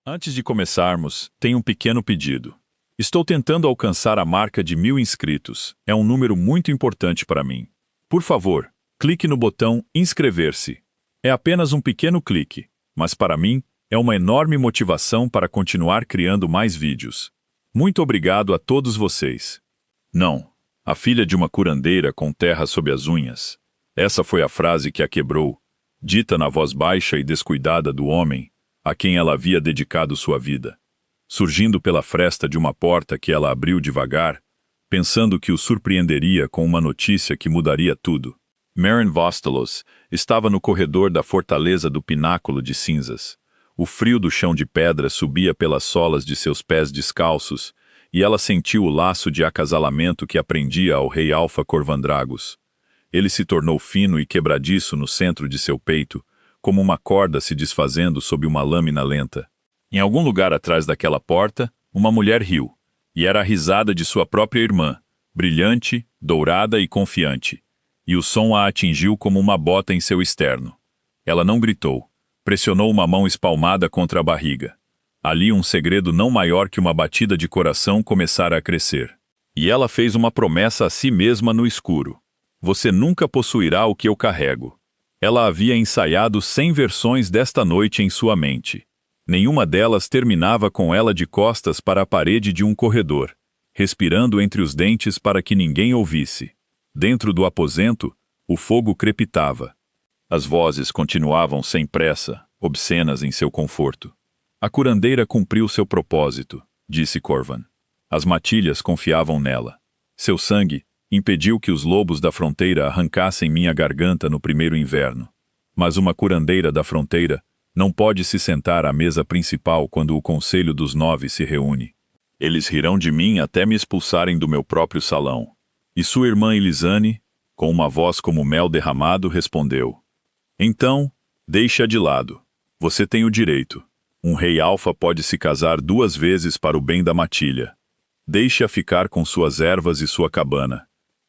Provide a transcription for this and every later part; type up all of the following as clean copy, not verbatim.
Antes de começarmos, tenho um pequeno pedido. Estou tentando alcançar a marca de 1000 inscritos. É um número muito importante para mim. Por favor, clique no botão inscrever-se. É apenas um pequeno clique, mas para mim é uma enorme motivação para continuar criando mais vídeos. Muito obrigado a todos vocês. Não, a filha de uma curandeira com terra sob as unhas. Essa foi a frase que a quebrou, dita na voz baixa e descuidada do homem a quem ela havia dedicado sua vida. Surgindo pela fresta de uma porta que ela abriu devagar, pensando que o surpreenderia com uma notícia que mudaria tudo. Maren Vostelos estava no corredor da fortaleza do Pináculo de Cinzas. O frio do chão de pedra subia pelas solas de seus pés descalços, e ela sentiu o laço de acasalamento que aprendia ao rei Alfa Corvandragos. Ele se tornou fino e quebradiço no centro de seu peito, como uma corda se desfazendo sob uma lâmina lenta. Em algum lugar atrás daquela porta, uma mulher riu, e era a risada de sua própria irmã, brilhante, dourada e confiante, e o som a atingiu como uma bota em seu externo. Ela não gritou, pressionou uma mão espalmada contra a barriga. Ali um segredo não maior que uma batida de coração começara a crescer. E ela fez uma promessa a si mesma no escuro. Você nunca possuirá o que eu carrego. Ela havia ensaiado 100 versões desta noite em sua mente. Nenhuma delas terminava com ela de costas para a parede de um corredor, respirando entre os dentes para que ninguém ouvisse. Dentro do aposento, o fogo crepitava. As vozes continuavam sem pressa, obscenas em seu conforto. A curandeira cumpriu seu propósito, disse Corvan. As matilhas confiavam nela. Seu sangue impediu que os lobos da fronteira arrancassem minha garganta no primeiro inverno. Mas uma curandeira da fronteira não pode se sentar à mesa principal quando o Conselho dos 9 se reúne. Eles rirão de mim até me expulsarem do meu próprio salão. E sua irmã Elisane, com uma voz como mel derramado, respondeu: Então, deixe-a de lado. Você tem o direito. Um rei alfa pode se casar 2 vezes para o bem da matilha. Deixe-a ficar com suas ervas e sua cabana.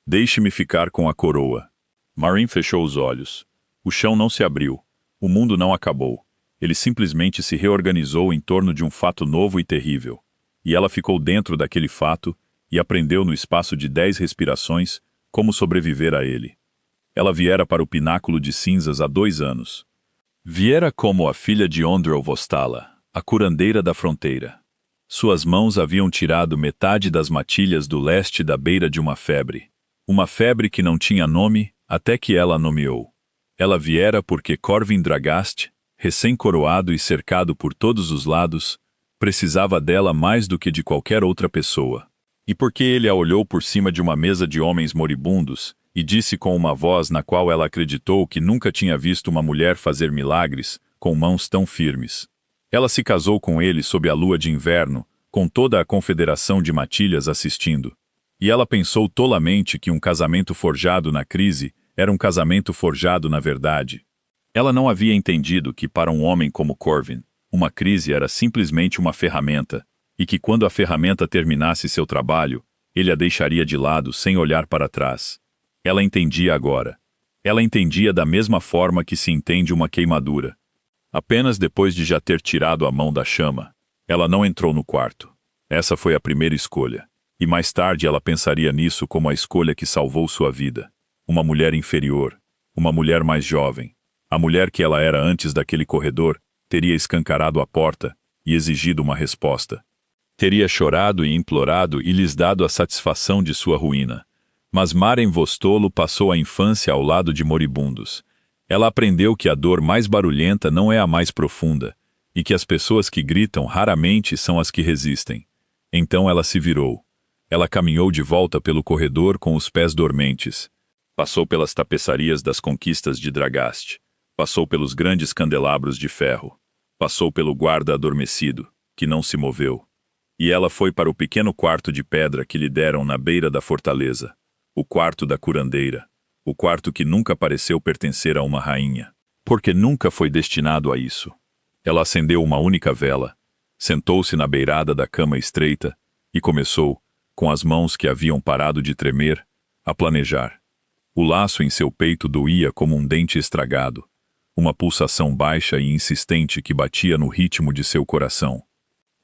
Deixe-me ficar com a coroa. Marin fechou os olhos. O chão não se abriu. O mundo não acabou. Ele simplesmente se reorganizou em torno de um fato novo e terrível. E ela ficou dentro daquele fato e aprendeu no espaço de 10 respirações como sobreviver a ele. Ela viera para o Pináculo de Cinzas há 2 anos. Viera como a filha de Ondrel Vostala, a curandeira da fronteira. Suas mãos haviam tirado metade das matilhas do leste da beira de uma febre. Uma febre que não tinha nome até que ela a nomeou. Ela viera porque Corvin Dragast, recém-coroado e cercado por todos os lados, precisava dela mais do que de qualquer outra pessoa. E porque ele a olhou por cima de uma mesa de homens moribundos e disse com uma voz na qual ela acreditou que nunca tinha visto uma mulher fazer milagres com mãos tão firmes. Ela se casou com ele sob a lua de inverno, com toda a confederação de matilhas assistindo. E ela pensou tolamente que um casamento forjado na crise era um casamento forjado na verdade. Ela não havia entendido que para um homem como Corvin, uma crise era simplesmente uma ferramenta, e que quando a ferramenta terminasse seu trabalho, ele a deixaria de lado sem olhar para trás. Ela entendia agora. Ela entendia da mesma forma que se entende uma queimadura. Apenas depois de já ter tirado a mão da chama, ela não entrou no quarto. Essa foi a primeira escolha. E mais tarde ela pensaria nisso como a escolha que salvou sua vida. Uma mulher inferior, uma mulher mais jovem. A mulher que ela era antes daquele corredor teria escancarado a porta e exigido uma resposta. Teria chorado e implorado e lhes dado a satisfação de sua ruína. Mas Maren Vostolo passou a infância ao lado de moribundos. Ela aprendeu que a dor mais barulhenta não é a mais profunda, e que as pessoas que gritam raramente são as que resistem. Então ela se virou. Ela caminhou de volta pelo corredor com os pés dormentes. Passou pelas tapeçarias das conquistas de Dragast. Passou pelos grandes candelabros de ferro. Passou pelo guarda adormecido, que não se moveu. E ela foi para o pequeno quarto de pedra que lhe deram na beira da fortaleza. O quarto da curandeira. O quarto que nunca pareceu pertencer a uma rainha. Porque nunca foi destinado a isso. Ela acendeu uma única vela. Sentou-se na beirada da cama estreita e começou, com as mãos que haviam parado de tremer, a planejar. O laço em seu peito doía como um dente estragado. uma pulsação baixa e insistente que batia no ritmo de seu coração.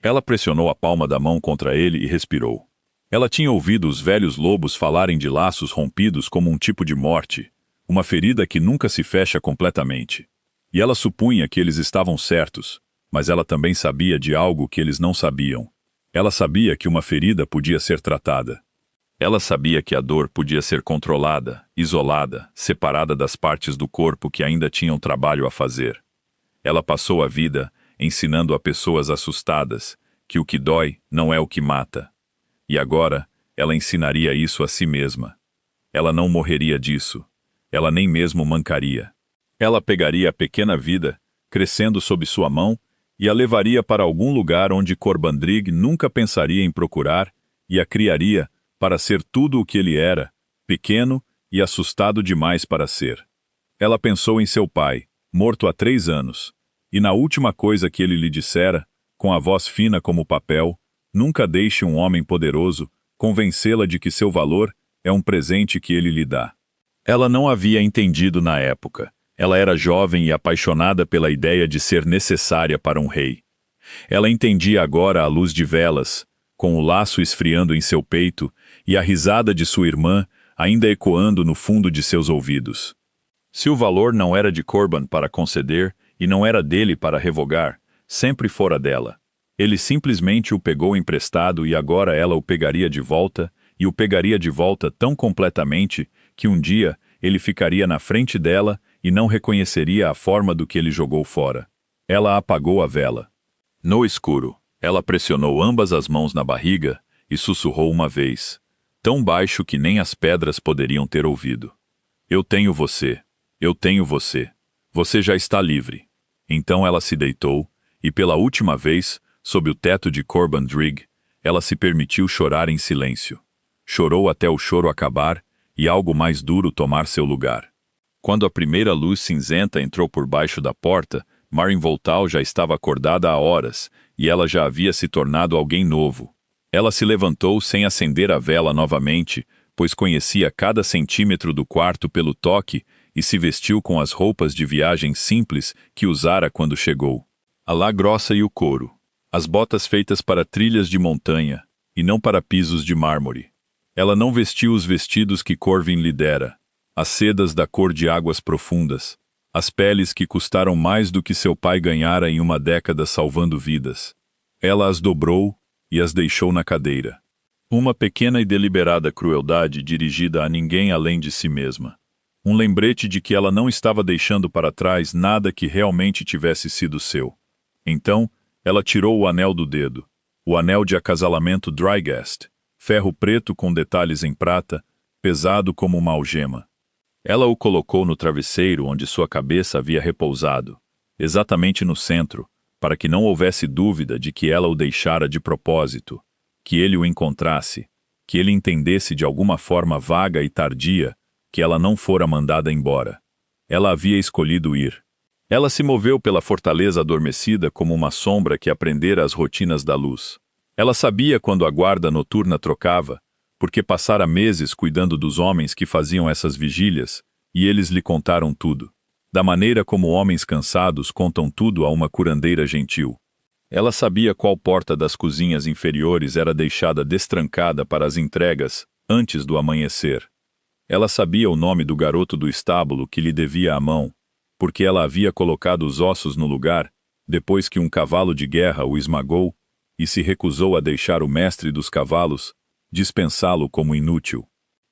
Ela pressionou a palma da mão contra ele e respirou. Ela tinha ouvido os velhos lobos falarem de laços rompidos como um tipo de morte, uma ferida que nunca se fecha completamente. E ela supunha que eles estavam certos, mas ela também sabia de algo que eles não sabiam. Ela sabia que uma ferida podia ser tratada. Ela sabia que a dor podia ser controlada, isolada, separada das partes do corpo que ainda tinham trabalho a fazer. Ela passou a vida ensinando a pessoas assustadas que o que dói não é o que mata. E agora, ela ensinaria isso a si mesma. Ela não morreria disso. Ela nem mesmo mancaria. Ela pegaria a pequena vida, crescendo sob sua mão, e a levaria para algum lugar onde Corbandrig nunca pensaria em procurar, e a criaria para ser tudo o que ele era, pequeno e assustado demais para ser. Ela pensou em seu pai, morto há 3 anos, e na última coisa que ele lhe dissera, com a voz fina como papel: nunca deixe um homem poderoso convencê-la de que seu valor é um presente que ele lhe dá. Ela não havia entendido na época. Ela era jovem e apaixonada pela ideia de ser necessária para um rei. Ela entendia agora à luz de velas, com o laço esfriando em seu peito e a risada de sua irmã ainda ecoando no fundo de seus ouvidos. Se o valor não era de Corban para conceder e não era dele para revogar, sempre fora dela. Ele simplesmente o pegou emprestado e agora ela o pegaria de volta, e o pegaria de volta tão completamente que um dia ele ficaria na frente dela e não reconheceria a forma do que ele jogou fora. Ela apagou a vela. No escuro, ela pressionou ambas as mãos na barriga e sussurrou uma vez, tão baixo que nem as pedras poderiam ter ouvido. Eu tenho você. Eu tenho você. Você já está livre. Então ela se deitou, e pela última vez, sob o teto de Corbandrig, ela se permitiu chorar em silêncio. Chorou até o choro acabar e algo mais duro tomar seu lugar. Quando a primeira luz cinzenta entrou por baixo da porta, Marin Voltal já estava acordada há horas, e ela já havia se tornado alguém novo. Ela se levantou sem acender a vela novamente, pois conhecia cada centímetro do quarto pelo toque, e se vestiu com as roupas de viagem simples que usara quando chegou. A lã grossa e o couro. As botas feitas para trilhas de montanha, e não para pisos de mármore. Ela não vestiu os vestidos que Corvin lhe dera, as sedas da cor de águas profundas, as peles que custaram mais do que seu pai ganhara em uma década salvando vidas. Ela as dobrou e as deixou na cadeira. Uma pequena e deliberada crueldade dirigida a ninguém além de si mesma. Um lembrete de que ela não estava deixando para trás nada que realmente tivesse sido seu. Então, ela tirou o anel do dedo, o anel de acasalamento Drygast, ferro preto com detalhes em prata, pesado como uma algema. Ela o colocou no travesseiro onde sua cabeça havia repousado, exatamente no centro, para que não houvesse dúvida de que ela o deixara de propósito, que ele o encontrasse, que ele entendesse de alguma forma vaga e tardia que ela não fora mandada embora. Ela havia escolhido ir. Ela se moveu pela fortaleza adormecida como uma sombra que aprendera as rotinas da luz. Ela sabia quando a guarda noturna trocava, porque passara meses cuidando dos homens que faziam essas vigílias, e eles lhe contaram tudo, da maneira como homens cansados contam tudo a uma curandeira gentil. Ela sabia qual porta das cozinhas inferiores era deixada destrancada para as entregas antes do amanhecer. Ela sabia o nome do garoto do estábulo que lhe devia a mão, porque ela havia colocado os ossos no lugar, depois que um cavalo de guerra o esmagou, e se recusou a deixar o mestre dos cavalos dispensá-lo como inútil.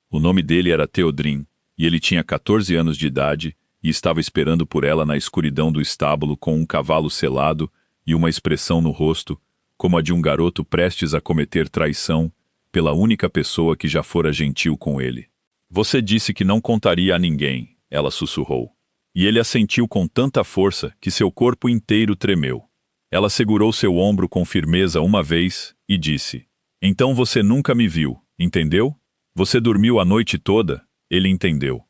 O nome dele era Theodrin, e ele tinha 14 anos de idade e estava esperando por ela na escuridão do estábulo com um cavalo selado e uma expressão no rosto, como a de um garoto prestes a cometer traição pela única pessoa que já fora gentil com ele. Você disse que não contaria a ninguém, ela sussurrou. E ele assentiu com tanta força que seu corpo inteiro tremeu. Ela segurou seu ombro com firmeza uma vez e disse: então você nunca me viu, entendeu? Você dormiu a noite toda, ele entendeu.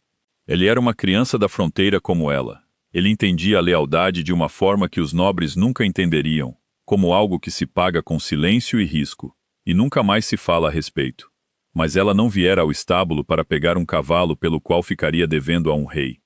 Ele era uma criança da fronteira como ela. Ele entendia a lealdade de uma forma que os nobres nunca entenderiam, como algo que se paga com silêncio e risco, e nunca mais se fala a respeito. Mas ela não viera ao estábulo para pegar um cavalo pelo qual ficaria devendo a um rei.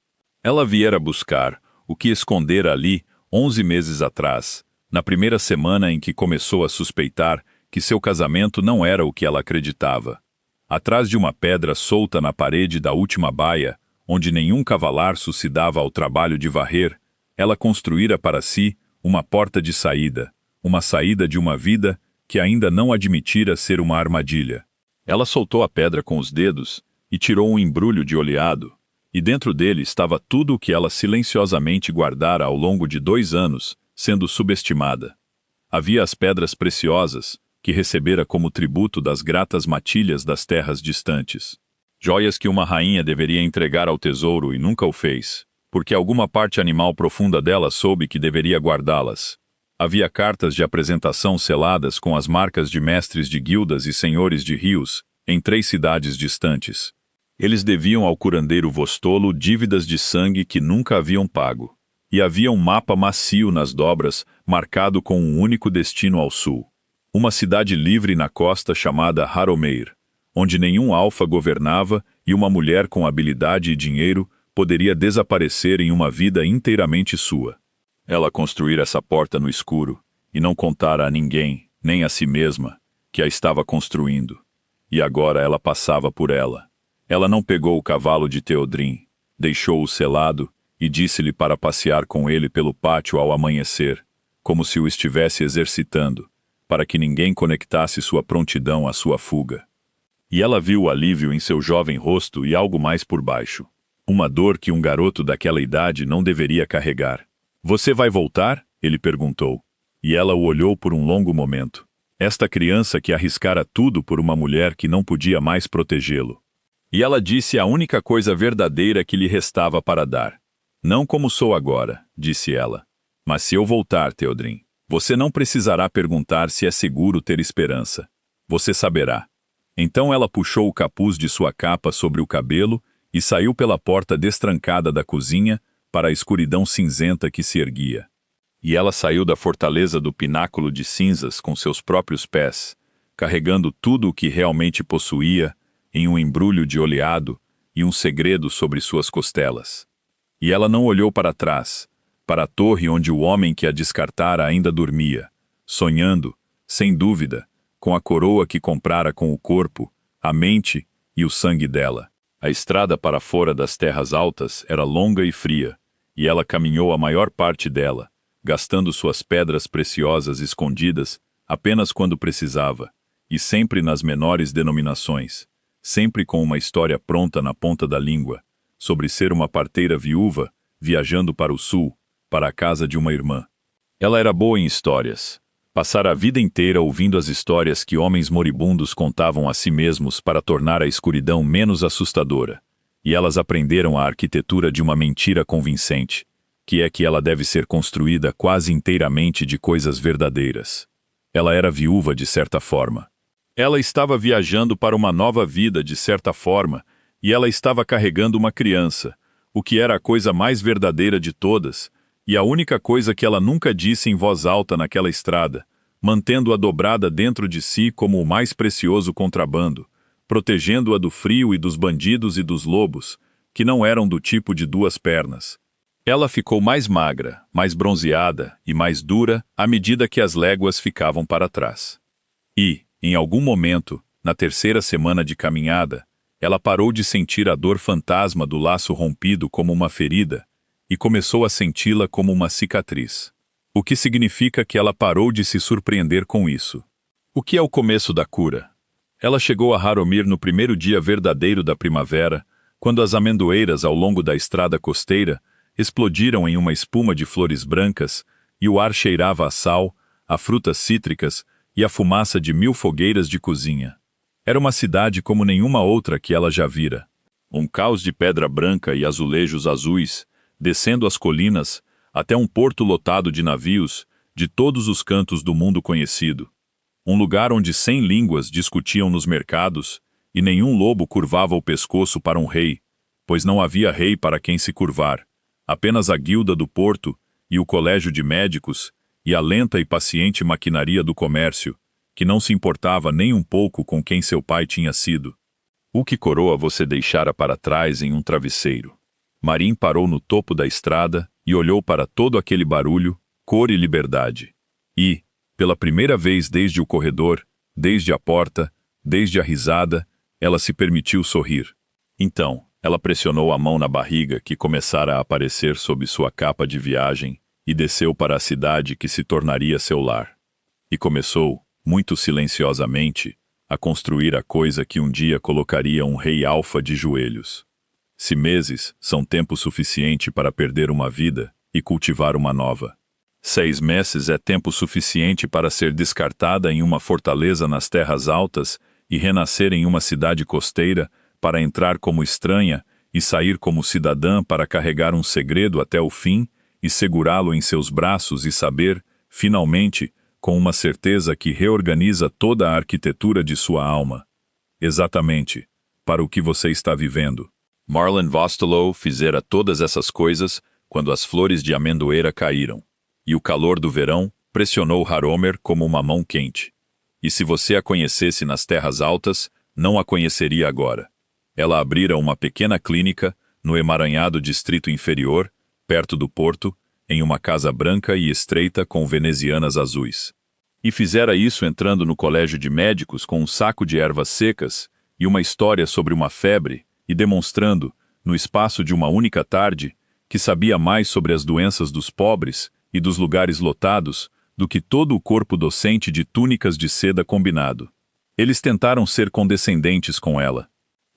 Ela viera buscar o que escondera ali 11 meses atrás, na primeira semana em que começou a suspeitar que seu casamento não era o que ela acreditava. Atrás de uma pedra solta na parede da última baia, onde nenhum cavalarço se dava ao trabalho de varrer, ela construíra para si uma porta de saída, uma saída de uma vida que ainda não admitira ser uma armadilha. Ela soltou a pedra com os dedos e tirou um embrulho de oleado, e dentro dele estava tudo o que ela silenciosamente guardara ao longo de 2 anos, sendo subestimada. Havia as pedras preciosas, que recebera como tributo das gratas matilhas das terras distantes. Joias que uma rainha deveria entregar ao tesouro e nunca o fez, porque alguma parte animal profunda dela soube que deveria guardá-las. Havia cartas de apresentação seladas com as marcas de mestres de guildas e senhores de rios, em 3 cidades distantes. Eles deviam ao curandeiro Vostolo dívidas de sangue que nunca haviam pago. E havia um mapa macio nas dobras, marcado com um único destino ao sul. Uma cidade livre na costa chamada Haromeir, onde nenhum alfa governava e uma mulher com habilidade e dinheiro poderia desaparecer em uma vida inteiramente sua. Ela construíra essa porta no escuro e não contara a ninguém, nem a si mesma, que a estava construindo. E agora ela passava por ela. Ela não pegou o cavalo de Theodrin, deixou-o selado e disse-lhe para passear com ele pelo pátio ao amanhecer, como se o estivesse exercitando, para que ninguém conectasse sua prontidão à sua fuga. E ela viu o alívio em seu jovem rosto e algo mais por baixo. Uma dor que um garoto daquela idade não deveria carregar. "Você vai voltar?" ele perguntou. E ela o olhou por um longo momento. Esta criança que arriscara tudo por uma mulher que não podia mais protegê-lo. E ela disse a única coisa verdadeira que lhe restava para dar. "Não como sou agora", disse ela. "Mas se eu voltar, Theodrin, você não precisará perguntar se é seguro ter esperança. Você saberá." Então ela puxou o capuz de sua capa sobre o cabelo e saiu pela porta destrancada da cozinha para a escuridão cinzenta que se erguia. E ela saiu da fortaleza do pináculo de cinzas com seus próprios pés, carregando tudo o que realmente possuía em um embrulho de oleado e um segredo sobre suas costelas. E ela não olhou para trás, para a torre onde o homem que a descartara ainda dormia, sonhando, sem dúvida, com a coroa que comprara com o corpo, a mente e o sangue dela. A estrada para fora das terras altas era longa e fria, e ela caminhou a maior parte dela, gastando suas pedras preciosas escondidas apenas quando precisava, e sempre nas menores denominações, sempre com uma história pronta na ponta da língua, sobre ser uma parteira viúva, viajando para o sul, para a casa de uma irmã. Ela era boa em histórias. Passara a vida inteira ouvindo as histórias que homens moribundos contavam a si mesmos para tornar a escuridão menos assustadora. E elas aprenderam a arquitetura de uma mentira convincente, que é que ela deve ser construída quase inteiramente de coisas verdadeiras. Ela era viúva de certa forma. Ela estava viajando para uma nova vida de certa forma, e ela estava carregando uma criança, o que era a coisa mais verdadeira de todas, e a única coisa que ela nunca disse em voz alta naquela estrada, mantendo-a dobrada dentro de si como o mais precioso contrabando, protegendo-a do frio e dos bandidos e dos lobos, que não eram do tipo de 2 pernas. Ela ficou mais magra, mais bronzeada e mais dura à medida que as léguas ficavam para trás. E, em algum momento, na 3ª semana de caminhada, ela parou de sentir a dor fantasma do laço rompido como uma ferida, e começou a senti-la como uma cicatriz. O que significa que ela parou de se surpreender com isso. O que é o começo da cura? Ela chegou a Haromir no primeiro dia verdadeiro da primavera, quando as amendoeiras ao longo da estrada costeira explodiram em uma espuma de flores brancas e o ar cheirava a sal, a frutas cítricas e a fumaça de 1000 fogueiras de cozinha. Era uma cidade como nenhuma outra que ela já vira. Um caos de pedra branca e azulejos azuis, descendo as colinas, até um porto lotado de navios de todos os cantos do mundo conhecido. Um lugar onde 100 línguas discutiam nos mercados e nenhum lobo curvava o pescoço para um rei, pois não havia rei para quem se curvar, apenas a guilda do porto e o colégio de médicos e a lenta e paciente maquinaria do comércio, que não se importava nem um pouco com quem seu pai tinha sido. O que coroa você deixara para trás em um travesseiro? Marim parou no topo da estrada e olhou para todo aquele barulho, cor e liberdade. E, pela primeira vez desde o corredor, desde a porta, desde a risada, ela se permitiu sorrir. Então, ela pressionou a mão na barriga que começara a aparecer sob sua capa de viagem e desceu para a cidade que se tornaria seu lar. E começou, muito silenciosamente, a construir a coisa que um dia colocaria um rei alfa de joelhos. Se meses são tempo suficiente para perder uma vida e cultivar uma nova. 6 meses é tempo suficiente para ser descartada em uma fortaleza nas terras altas e renascer em uma cidade costeira para entrar como estranha e sair como cidadã para carregar um segredo até o fim e segurá-lo em seus braços e saber, finalmente, com uma certeza que reorganiza toda a arquitetura de sua alma. Exatamente, para o que você está vivendo. Marlon Vostelow fizera todas essas coisas quando as flores de amendoeira caíram, e o calor do verão pressionou Haromer como uma mão quente. E se você a conhecesse nas terras altas, não a conheceria agora. Ela abrira uma pequena clínica no emaranhado distrito inferior, perto do porto, em uma casa branca e estreita com venezianas azuis. E fizera isso entrando no colégio de médicos com um saco de ervas secas e uma história sobre uma febre e demonstrando, no espaço de uma única tarde, que sabia mais sobre as doenças dos pobres e dos lugares lotados do que todo o corpo docente de túnicas de seda combinado. Eles tentaram ser condescendentes com ela.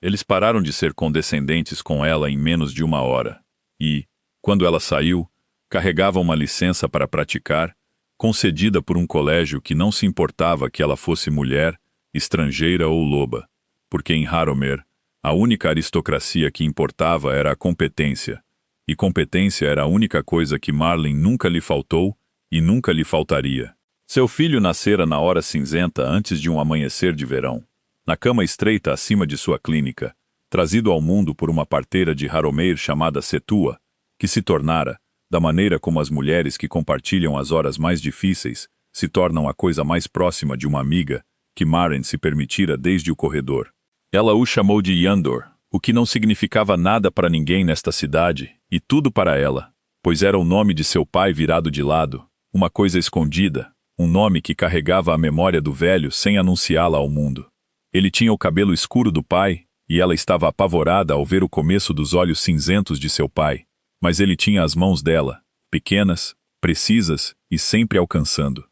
Eles pararam de ser condescendentes com ela em menos de 1 hora. E, quando ela saiu, carregava uma licença para praticar, concedida por um colégio que não se importava que ela fosse mulher, estrangeira ou loba, porque em Haromer, a única aristocracia que importava era a competência, e competência era a única coisa que Marlin nunca lhe faltou e nunca lhe faltaria. Seu filho nascera na hora cinzenta antes de um amanhecer de verão, na cama estreita acima de sua clínica, trazido ao mundo por uma parteira de Haromer chamada Setua, que se tornara, da maneira como as mulheres que compartilham as horas mais difíceis se tornam a coisa mais próxima de uma amiga, que Maren se permitira desde o corredor. Ela o chamou de Yandor, o que não significava nada para ninguém nesta cidade, e tudo para ela, pois era o nome de seu pai virado de lado, uma coisa escondida, um nome que carregava a memória do velho sem anunciá-la ao mundo. Ele tinha o cabelo escuro do pai, e ela estava apavorada ao ver o começo dos olhos cinzentos de seu pai, mas ele tinha as mãos dela, pequenas, precisas e sempre alcançando.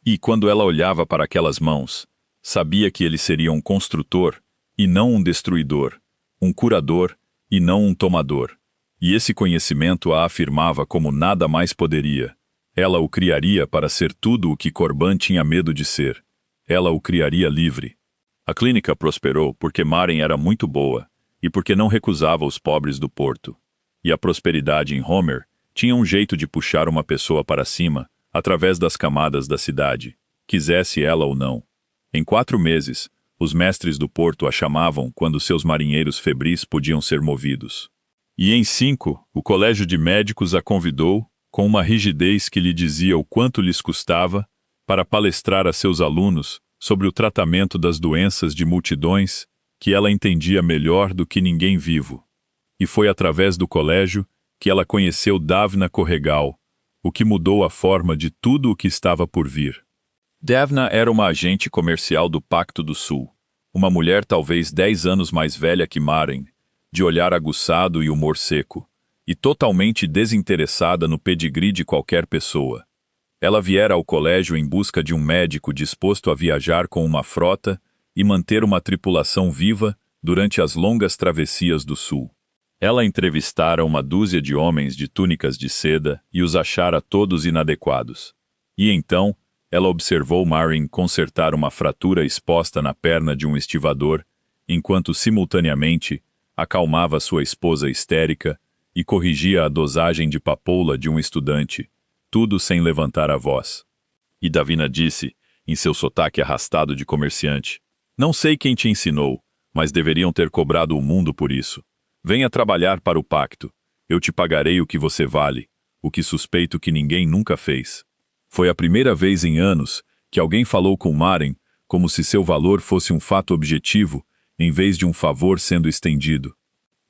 E quando ela olhava para aquelas mãos, sabia que ele seria um construtor e não um destruidor, um curador e não um tomador. E esse conhecimento a afirmava como nada mais poderia. Ela o criaria para ser tudo o que Corban tinha medo de ser. Ela o criaria livre. A clínica prosperou porque Maren era muito boa e porque não recusava os pobres do porto. E a prosperidade em Homer tinha um jeito de puxar uma pessoa para cima através das camadas da cidade, quisesse ela ou não. Em 4 meses, os mestres do porto a chamavam quando seus marinheiros febris podiam ser movidos. E em 5, o colégio de médicos a convidou, com uma rigidez que lhe dizia o quanto lhes custava, para palestrar a seus alunos sobre o tratamento das doenças de multidões que ela entendia melhor do que ninguém vivo. E foi através do colégio que ela conheceu Davna Corregal, o que mudou a forma de tudo o que estava por vir. Davna era uma agente comercial do Pacto do Sul, uma mulher talvez 10 anos mais velha que Maren, de olhar aguçado e humor seco, e totalmente desinteressada no pedigree de qualquer pessoa. Ela viera ao colégio em busca de um médico disposto a viajar com uma frota e manter uma tripulação viva durante as longas travessias do sul. Ela entrevistara uma dúzia de homens de túnicas de seda e os achara todos inadequados. E então, ela observou Maren consertar uma fratura exposta na perna de um estivador, enquanto simultaneamente acalmava sua esposa histérica e corrigia a dosagem de papoula de um estudante, tudo sem levantar a voz. E Davina disse, em seu sotaque arrastado de comerciante, "Não sei quem te ensinou, mas deveriam ter cobrado o mundo por isso. Venha trabalhar para o pacto. Eu te pagarei o que você vale, o que suspeito que ninguém nunca fez." Foi a primeira vez em anos que alguém falou com Maren como se seu valor fosse um fato objetivo, em vez de um favor sendo estendido.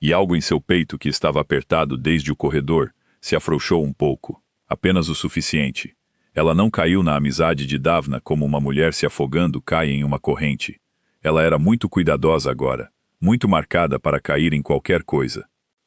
E algo em seu peito que estava apertado desde o corredor Se afrouxou um pouco, apenas o suficiente. Ela não caiu na amizade de Davna como uma mulher se afogando cai em uma corrente. Ela era muito cuidadosa agora, muito marcada para cair em qualquer coisa.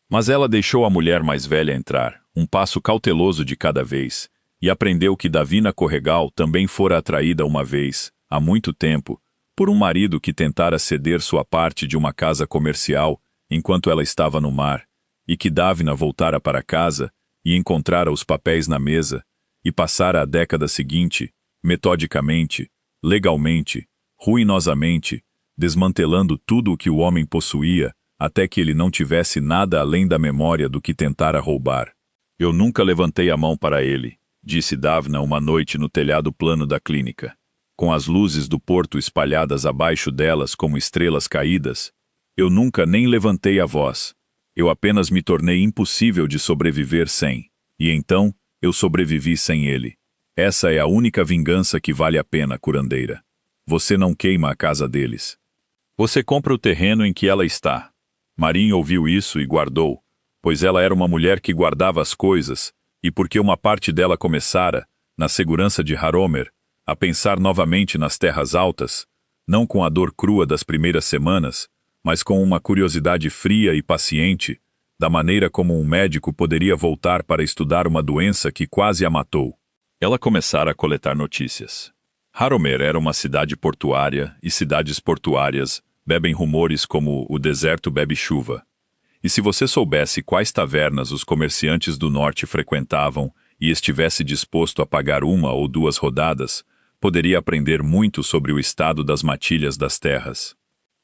Mas ela deixou a mulher mais velha entrar, um passo cauteloso de cada vez, e aprendeu que Davina Corregal também fora atraída uma vez, há muito tempo, por um marido que tentara ceder sua parte de uma casa comercial enquanto ela estava no mar, e que Davina voltara para casa e encontrara os papéis na mesa, e passara a década seguinte, metodicamente, legalmente, ruinosamente, desmantelando tudo o que o homem possuía, até que ele não tivesse nada além da memória do que tentara roubar. Eu nunca levantei a mão para ele, disse Davna uma noite no telhado plano da clínica. Com as luzes do porto espalhadas abaixo delas como estrelas caídas, eu nunca nem levantei a voz. Eu apenas me tornei impossível de sobreviver sem. E então, eu sobrevivi sem ele. Essa é a única vingança que vale a pena, curandeira. Você não queima a casa deles. Você compra o terreno em que ela está. Marin ouviu isso e guardou, pois ela era uma mulher que guardava as coisas, e porque uma parte dela começara, na segurança de Haromer, a pensar novamente nas terras altas, não com a dor crua das primeiras semanas, mas com uma curiosidade fria e paciente, da maneira como um médico poderia voltar para estudar uma doença que quase a matou. Ela começara a coletar notícias. Haromer era uma cidade portuária, e cidades portuárias bebem rumores como o deserto bebe chuva. E se você soubesse quais tavernas os comerciantes do norte frequentavam e estivesse disposto a pagar uma ou duas rodadas, poderia aprender muito sobre o estado das matilhas das terras.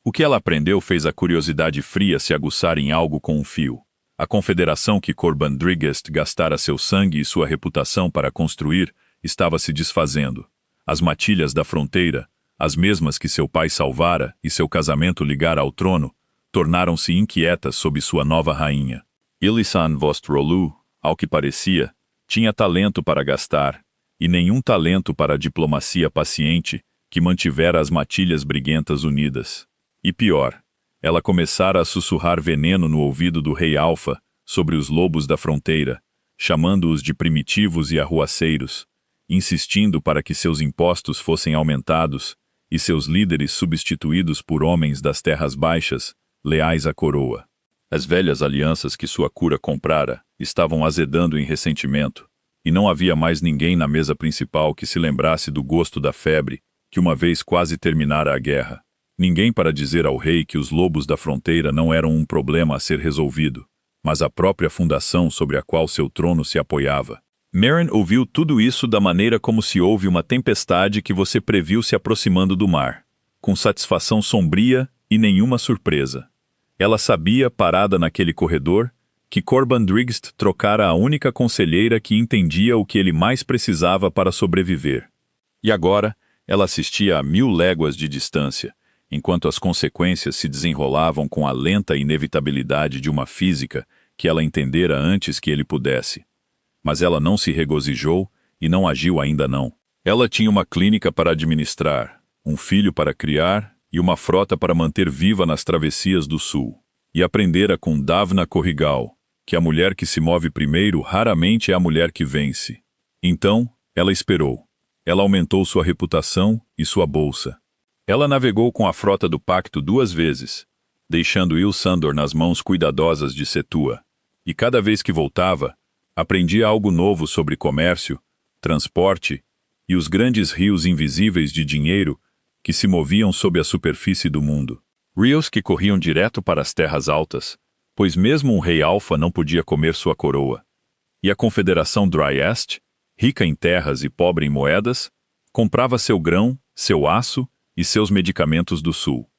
O que ela aprendeu fez a curiosidade fria se aguçar em algo com um fio. A confederação que Corban Drigest gastara seu sangue e sua reputação para construir estava se desfazendo. As matilhas da fronteira, as mesmas que seu pai salvara e seu casamento ligara ao trono, tornaram-se inquietas sob sua nova rainha. Ilisan Vostrolu, ao que parecia, tinha talento para gastar, e nenhum talento para a diplomacia paciente que mantivera as matilhas briguentas unidas. E pior, ela começara a sussurrar veneno no ouvido do rei Alfa sobre os lobos da fronteira, chamando-os de primitivos e arruaceiros, insistindo para que seus impostos fossem aumentados e seus líderes substituídos por homens das terras baixas, leais à coroa. As velhas alianças que sua cura comprara estavam azedando em ressentimento, e não havia mais ninguém na mesa principal que se lembrasse do gosto da febre, que uma vez quase terminara a guerra. Ninguém para dizer ao rei que os lobos da fronteira não eram um problema a ser resolvido, mas a própria fundação sobre a qual seu trono se apoiava. Meryn ouviu tudo isso da maneira como se ouve uma tempestade que você previu se aproximando do mar, com satisfação sombria e nenhuma surpresa. Ela sabia, parada naquele corredor, que Corban Drigst trocara a única conselheira que entendia o que ele mais precisava para sobreviver. E agora, ela assistia a 1000 léguas de distância, enquanto as consequências se desenrolavam com a lenta inevitabilidade de uma física que ela entendera antes que ele pudesse. Mas ela não se regozijou e não agiu ainda não. Ela tinha uma clínica para administrar, um filho para criar e uma frota para manter viva nas travessias do sul. E aprendera com Davna Corrigal, que a mulher que se move primeiro raramente é a mulher que vence. Então, ela esperou. Ela aumentou sua reputação e sua bolsa. Ela navegou com a frota do pacto 2 vezes, deixando Ilsandor nas mãos cuidadosas de Setua. E cada vez que voltava, aprendia algo novo sobre comércio, transporte e os grandes rios invisíveis de dinheiro que se moviam sob a superfície do mundo. Rios que corriam direto para as terras altas, pois mesmo um rei alfa não podia comer sua coroa. E a confederação Dryast, rica em terras e pobre em moedas, comprava seu grão, seu aço e seus medicamentos do sul.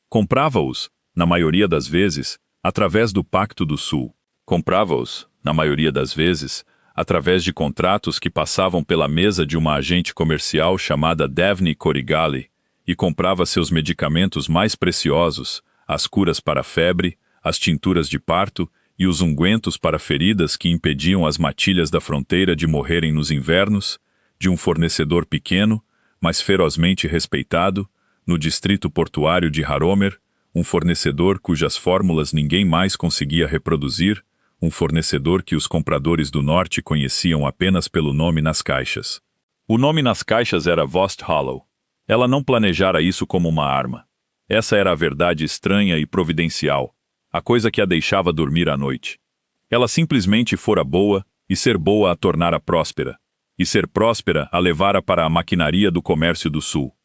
Comprava-os, na maioria das vezes, através do Pacto do Sul. Comprava-os, na maioria das vezes, através de contratos que passavam pela mesa de uma agente comercial chamada Davni Corrigali, e comprava seus medicamentos mais preciosos, as curas para a febre, as tinturas de parto e os ungüentos para feridas que impediam as matilhas da fronteira de morrerem nos invernos, de um fornecedor pequeno, mas ferozmente respeitado, no distrito portuário de Haromer, um fornecedor cujas fórmulas ninguém mais conseguia reproduzir, um fornecedor que os compradores do norte conheciam apenas pelo nome nas caixas. O nome nas caixas era Vost Hollow. Ela não planejara isso como uma arma. Essa era a verdade estranha e providencial, a coisa que a deixava dormir à noite. Ela simplesmente fora boa, e ser boa a tornara próspera, e ser próspera a levara para a maquinaria do comércio do Sul.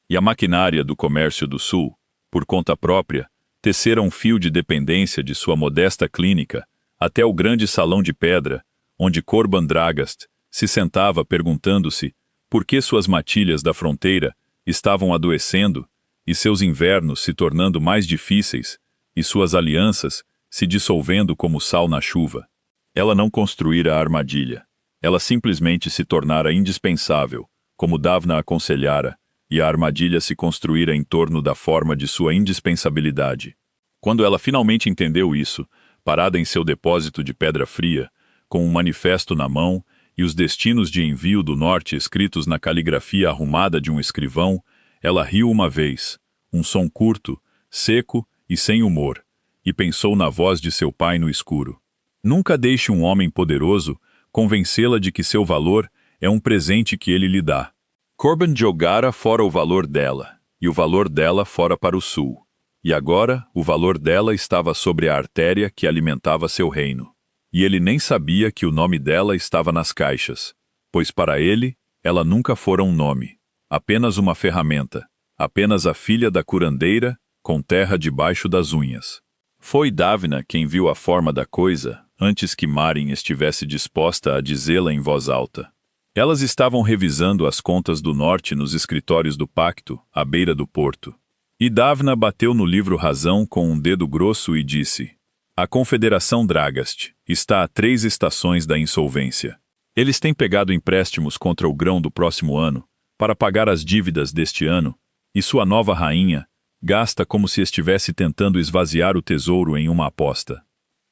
E a maquinária do comércio do Sul, por conta própria, tecera um fio de dependência de sua modesta clínica até o grande salão de pedra, onde Corban Dragast se sentava perguntando-se por que suas matilhas da fronteira estavam adoecendo e seus invernos se tornando mais difíceis e suas alianças se dissolvendo como sal na chuva. Ela não construíra a armadilha. Ela simplesmente se tornara indispensável, como Davna aconselhara, e a armadilha se construíra em torno da forma de sua indispensabilidade. Quando ela finalmente entendeu isso, parada em seu depósito de pedra fria, com um manifesto na mão e os destinos de envio do norte escritos na caligrafia arrumada de um escrivão, ela riu uma vez, um som curto, seco e sem humor, e pensou na voz de seu pai no escuro. Nunca deixe um homem poderoso convencê-la de que seu valor é um presente que ele lhe dá. Corban jogara fora o valor dela, e o valor dela fora para o sul. E agora o valor dela estava sobre a artéria que alimentava seu reino. E ele nem sabia que o nome dela estava nas caixas, pois para ele ela nunca fora um nome, apenas uma ferramenta, apenas a filha da curandeira com terra debaixo das unhas. Foi Davna quem viu a forma da coisa antes que Maren estivesse disposta a dizê-la em voz alta. Elas estavam revisando as contas do norte nos escritórios do pacto, à beira do porto. E Davna bateu no livro Razão com um dedo grosso e disse: a Confederação Dragast está a 3 estações da insolvência. Eles têm pegado empréstimos contra o grão do próximo ano, para pagar as dívidas deste ano, e sua nova rainha gasta como se estivesse tentando esvaziar o tesouro em uma aposta.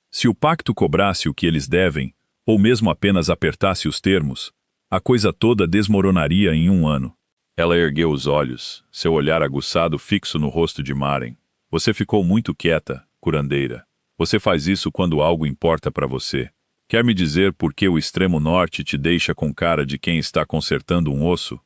Se o pacto cobrasse o que eles devem, ou mesmo apenas apertasse os termos, a coisa toda desmoronaria em um ano. Ela ergueu os olhos, seu olhar aguçado fixo no rosto de Maren. Você ficou muito quieta, curandeira. Você faz isso quando algo importa para você. Quer me dizer por que o extremo norte te deixa com cara de quem está consertando um osso?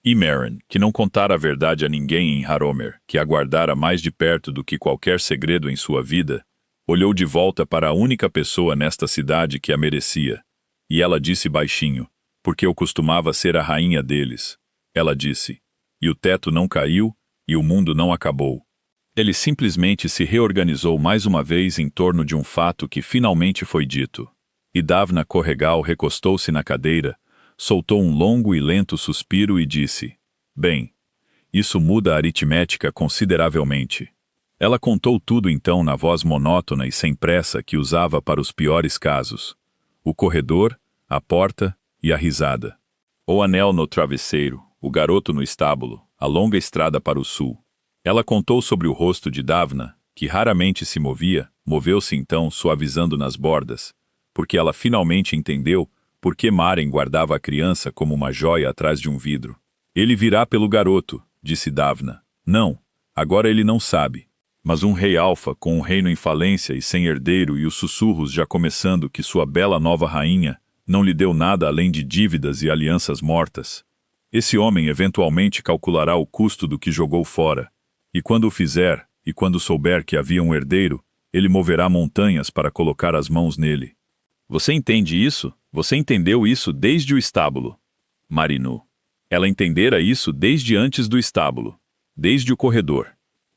E Maren, que não contara a verdade a ninguém em Haromer, que aguardara mais de perto do que qualquer segredo em sua vida, olhou de volta para a única pessoa nesta cidade que a merecia. E ela disse baixinho, porque eu costumava ser a rainha deles. Ela disse, e o teto não caiu, e o mundo não acabou. Ele simplesmente se reorganizou mais uma vez em torno de um fato que finalmente foi dito. E Davna Corregal recostou-se na cadeira, soltou um longo e lento suspiro e disse, bem, isso muda a aritmética consideravelmente. Ela contou tudo então na voz monótona e sem pressa que usava para os piores casos. O corredor, a porta e a risada. O anel no travesseiro, o garoto no estábulo, a longa estrada para o sul. Ela contou sobre o rosto de Davna, que raramente se movia, moveu-se então suavizando nas bordas, porque ela finalmente entendeu por que Maren guardava a criança como uma joia atrás de um vidro. Ele virá pelo garoto, disse Davna. Não, agora ele não sabe. Mas um rei alfa com um reino em falência e sem herdeiro e os sussurros já começando que sua bela nova rainha não lhe deu nada além de dívidas e alianças mortas. Esse homem eventualmente calculará o custo do que jogou fora, e quando o fizer, e quando souber que havia um herdeiro, ele moverá montanhas para colocar as mãos nele. Você entende isso? Você entendeu isso desde o estábulo. Marinu. Ela entendera isso desde antes do estábulo, desde o corredor,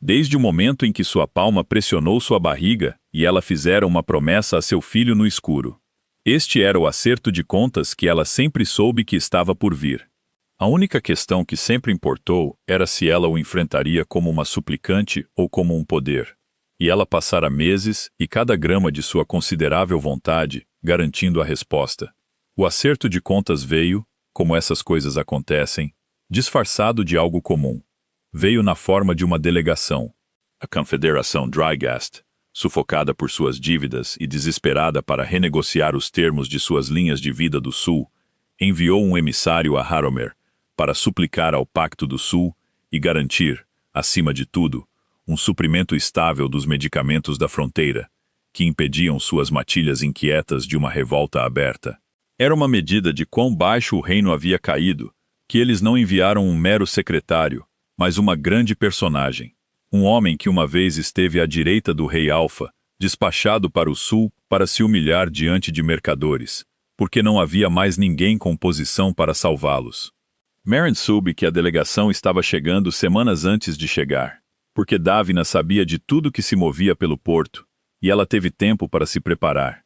desde o momento em que sua palma pressionou sua barriga e ela fizera uma promessa a seu filho no escuro. Este era o acerto de contas que ela sempre soube que estava por vir. A única questão que sempre importou era se ela o enfrentaria como uma suplicante ou como um poder. E ela passara meses e cada grama de sua considerável vontade garantindo a resposta. O acerto de contas veio, como essas coisas acontecem, disfarçado de algo comum. Veio na forma de uma delegação. A Confederação Drygast, sufocada por suas dívidas e desesperada para renegociar os termos de suas linhas de vida do Sul, enviou um emissário a Haromer para suplicar ao Pacto do Sul e garantir, acima de tudo, um suprimento estável dos medicamentos da fronteira, que impediam suas matilhas inquietas de uma revolta aberta. Era uma medida de quão baixo o reino havia caído, que eles não enviaram um mero secretário, mas uma grande personagem. Um homem que uma vez esteve à direita do rei Alfa, despachado para o sul para se humilhar diante de mercadores, porque não havia mais ninguém com posição para salvá-los. Meryn soube que a delegação estava chegando semanas antes de chegar, porque Davina sabia de tudo que se movia pelo porto, e ela teve tempo para se preparar.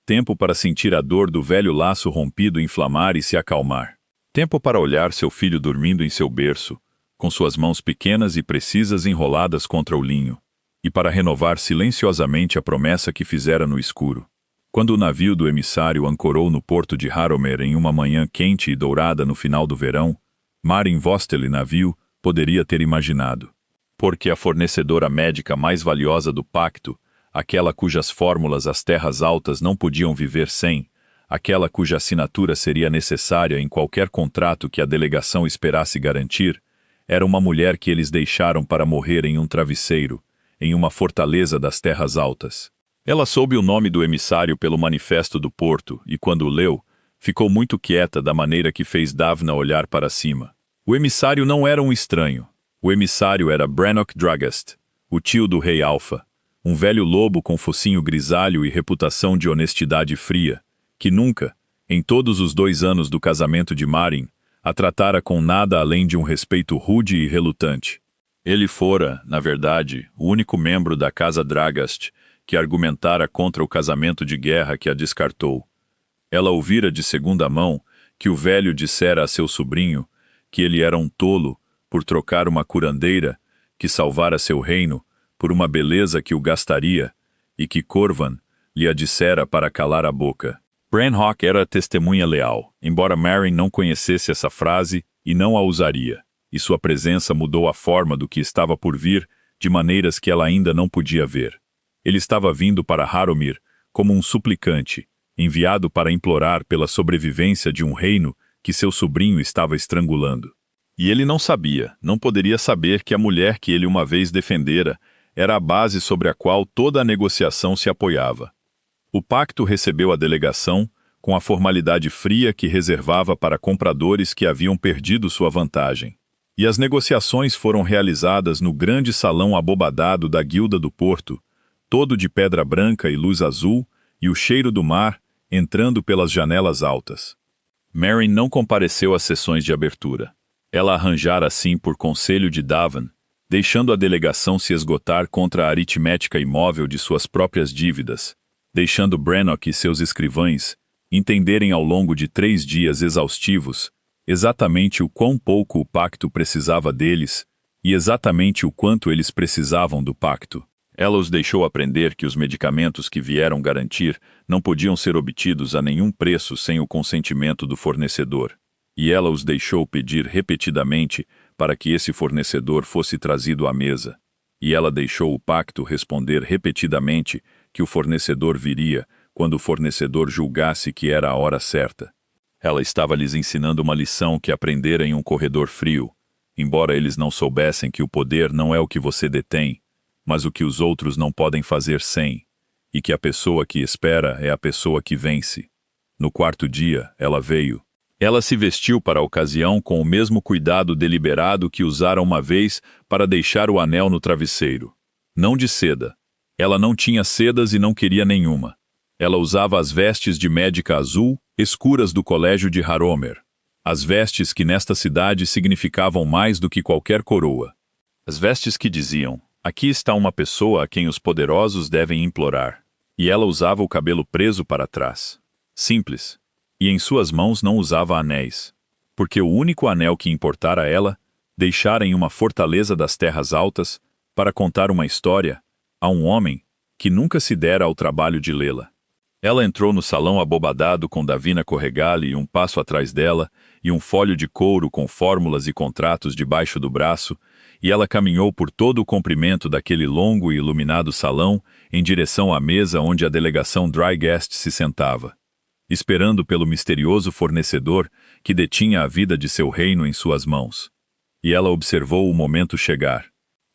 Tempo para sentir a dor do velho laço rompido inflamar e se acalmar. Tempo para olhar seu filho dormindo em seu berço, com suas mãos pequenas e precisas enroladas contra o linho, e para renovar silenciosamente a promessa que fizera no escuro. Quando o navio do emissário ancorou no porto de Harromer em uma manhã quente e dourada no final do verão, Maren Vostele navio poderia ter imaginado. Porque a fornecedora médica mais valiosa do pacto, aquela cujas fórmulas as terras altas não podiam viver sem, aquela cuja assinatura seria necessária em qualquer contrato que a delegação esperasse garantir, era uma mulher que eles deixaram para morrer em um travesseiro, em uma fortaleza das terras altas. Ela soube o nome do emissário pelo manifesto do porto e, quando o leu, ficou muito quieta da maneira que fez Davna olhar para cima. O emissário não era um estranho. O emissário era Brannock Dragast, o tio do rei Alfa, um velho lobo com focinho grisalho e reputação de honestidade fria, que nunca, em todos os 2 anos do casamento de Maren, a tratara com nada além de um respeito rude e relutante. Ele fora, na verdade, o único membro da casa Dragast que argumentara contra o casamento de guerra que a descartou. Ela ouvira de segunda mão que o velho dissera a seu sobrinho que ele era um tolo por trocar uma curandeira que salvara seu reino por uma beleza que o gastaria, e que Corvan lhe a dissera para calar a boca. Branhock era testemunha leal, embora Maren não conhecesse essa frase e não a usaria, e sua presença mudou a forma do que estava por vir de maneiras que ela ainda não podia ver. Ele estava vindo para Harrowmere como um suplicante, enviado para implorar pela sobrevivência de um reino que seu sobrinho estava estrangulando. E ele não sabia, não poderia saber que a mulher que ele uma vez defendera era a base sobre a qual toda a negociação se apoiava. O pacto recebeu a delegação com a formalidade fria que reservava para compradores que haviam perdido sua vantagem. E as negociações foram realizadas no grande salão abobadado da Guilda do Porto, todo de pedra branca e luz azul, e o cheiro do mar entrando pelas janelas altas. Maren não compareceu às sessões de abertura. Ela arranjara assim por conselho de Davan, deixando a delegação se esgotar contra a aritmética imóvel de suas próprias dívidas, deixando Brannock e seus escrivães entenderem ao longo de 3 dias exaustivos exatamente o quão pouco o pacto precisava deles e exatamente o quanto eles precisavam do pacto. Ela os deixou aprender que os medicamentos que vieram garantir não podiam ser obtidos a nenhum preço sem o consentimento do fornecedor. E ela os deixou pedir repetidamente para que esse fornecedor fosse trazido à mesa. E ela deixou o pacto responder repetidamente que o fornecedor viria quando o fornecedor julgasse que era a hora certa. Ela estava lhes ensinando uma lição que aprendera em um corredor frio, embora eles não soubessem que o poder não é o que você detém, mas o que os outros não podem fazer sem, e que a pessoa que espera é a pessoa que vence. No 4º dia, ela veio. Ela se vestiu para a ocasião com o mesmo cuidado deliberado que usara uma vez para deixar o anel no travesseiro. Não de seda. Ela não tinha sedas e não queria nenhuma. Ela usava as vestes de médica azul, escuras do colégio de Harrowmere. As vestes que nesta cidade significavam mais do que qualquer coroa. As vestes que diziam: aqui está uma pessoa a quem os poderosos devem implorar. E ela usava o cabelo preso para trás. Simples. E em suas mãos não usava anéis, porque o único anel que importara a ela, deixara em uma fortaleza das terras altas, para contar uma história a um homem que nunca se dera ao trabalho de lê-la. Ela entrou no salão abobadado com Davina Corregale um passo atrás dela, e um folho de couro com fórmulas e contratos debaixo do braço, e ela caminhou por todo o comprimento daquele longo e iluminado salão em direção à mesa onde a delegação Drygast se sentava, esperando pelo misterioso fornecedor que detinha a vida de seu reino em suas mãos. E ela observou o momento chegar.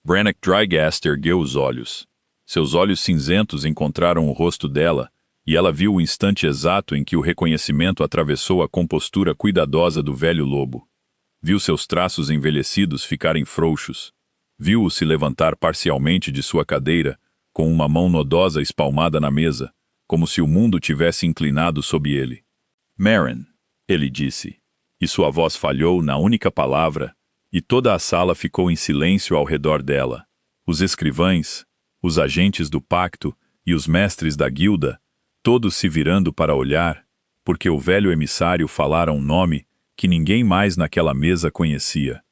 Brannock Drygast ergueu os olhos. Seus olhos cinzentos encontraram o rosto dela, e ela viu o instante exato em que o reconhecimento atravessou a compostura cuidadosa do velho lobo. Viu seus traços envelhecidos ficarem frouxos. Viu-o se levantar parcialmente de sua cadeira, com uma mão nodosa espalmada na mesa, como se o mundo tivesse inclinado sob ele. Maren, ele disse, e sua voz falhou na única palavra, e toda a sala ficou em silêncio ao redor dela. Os escrivães, os agentes do pacto e os mestres da guilda, todos se virando para olhar, porque o velho emissário falara um nome que ninguém mais naquela mesa conhecia.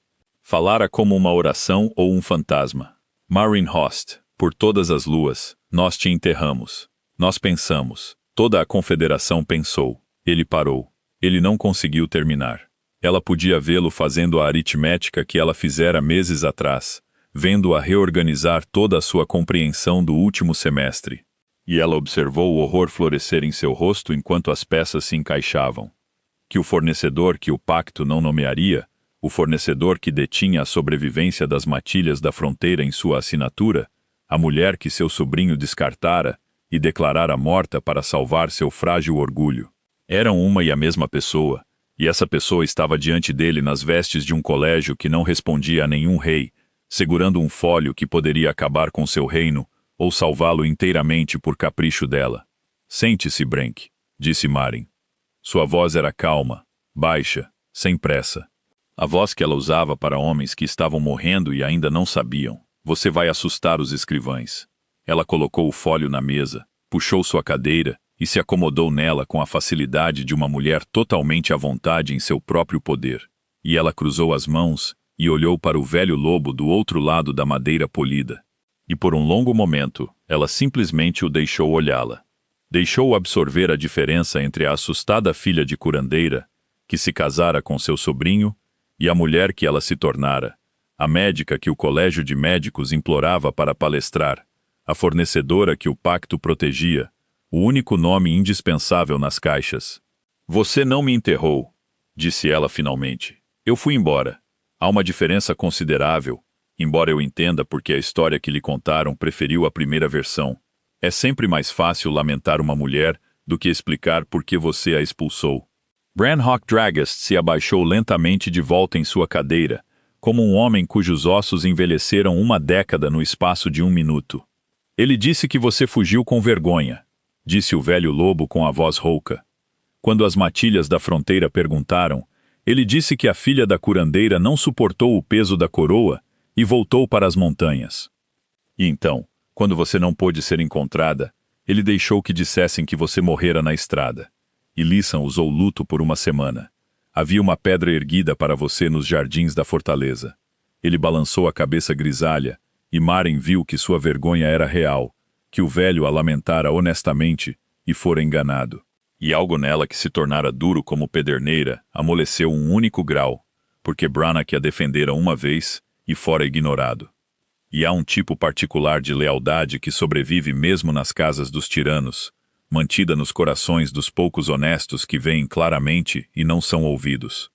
Falara como uma oração ou um fantasma. Maren Host, por todas as luas, nós te enterramos. Nós pensamos. Toda a confederação pensou. Ele parou. Ele não conseguiu terminar. Ela podia vê-lo fazendo a aritmética que ela fizera meses atrás, vendo-a reorganizar toda a sua compreensão do último semestre. E ela observou o horror florescer em seu rosto enquanto as peças se encaixavam. Que o fornecedor que o pacto não nomearia, o fornecedor que detinha a sobrevivência das matilhas da fronteira em sua assinatura, a mulher que seu sobrinho descartara e declarara morta para salvar seu frágil orgulho. Eram uma e a mesma pessoa, e essa pessoa estava diante dele nas vestes de um colégio que não respondia a nenhum rei, segurando um folho que poderia acabar com seu reino ou salvá-lo inteiramente por capricho dela. Sente-se, Brank, disse Maren. Sua voz era calma, baixa, sem pressa. A voz que ela usava para homens que estavam morrendo e ainda não sabiam. Você vai assustar os escrivães. Ela colocou o folho na mesa, puxou sua cadeira e se acomodou nela com a facilidade de uma mulher totalmente à vontade em seu próprio poder. E ela cruzou as mãos e olhou para o velho lobo do outro lado da madeira polida. E por um longo momento, ela simplesmente o deixou olhá-la. Deixou-o absorver a diferença entre a assustada filha de curandeira, que se casara com seu sobrinho, e a mulher que ela se tornara, a médica que o colégio de médicos implorava para palestrar, a fornecedora que o pacto protegia, o único nome indispensável nas caixas. Você não me enterrou, disse ela finalmente. Eu fui embora. Há uma diferença considerável, embora eu entenda porque a história que lhe contaram preferiu a primeira versão. É sempre mais fácil lamentar uma mulher do que explicar por que você a expulsou. Branhawk Dragast se abaixou lentamente de volta em sua cadeira, como um homem cujos ossos envelheceram uma década no espaço de 1 minuto. Ele disse que você fugiu com vergonha, disse o velho lobo com a voz rouca. Quando as matilhas da fronteira perguntaram, ele disse que a filha da curandeira não suportou o peso da coroa e voltou para as montanhas. E então, quando você não pôde ser encontrada, ele deixou que dissessem que você morrera na estrada. E Lissan usou luto por 1 semana. Havia uma pedra erguida para você nos jardins da fortaleza. Ele balançou a cabeça grisalha, e Maren viu que sua vergonha era real, que o velho a lamentara honestamente e fora enganado. E algo nela que se tornara duro como pederneira amoleceu um único grau, porque Branagh a defendera uma vez e fora ignorado. E há um tipo particular de lealdade que sobrevive mesmo nas casas dos tiranos, mantida nos corações dos poucos honestos que veem claramente e não são ouvidos.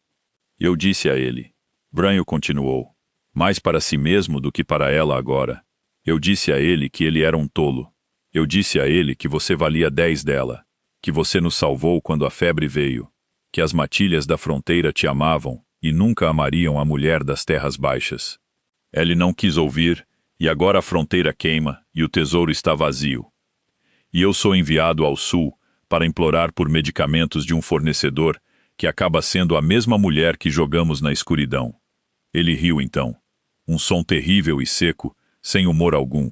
Eu disse a ele. Branho continuou. Mais para si mesmo do que para ela agora. Eu disse a ele que ele era um tolo. Eu disse a ele que você valia 10 dela. Que você nos salvou quando a febre veio. Que as matilhas da fronteira te amavam e nunca amariam a mulher das terras baixas. Ele não quis ouvir, e agora a fronteira queima e o tesouro está vazio. E eu sou enviado ao sul para implorar por medicamentos de um fornecedor que acaba sendo a mesma mulher que jogamos na escuridão. Ele riu então. Um som terrível e seco, sem humor algum.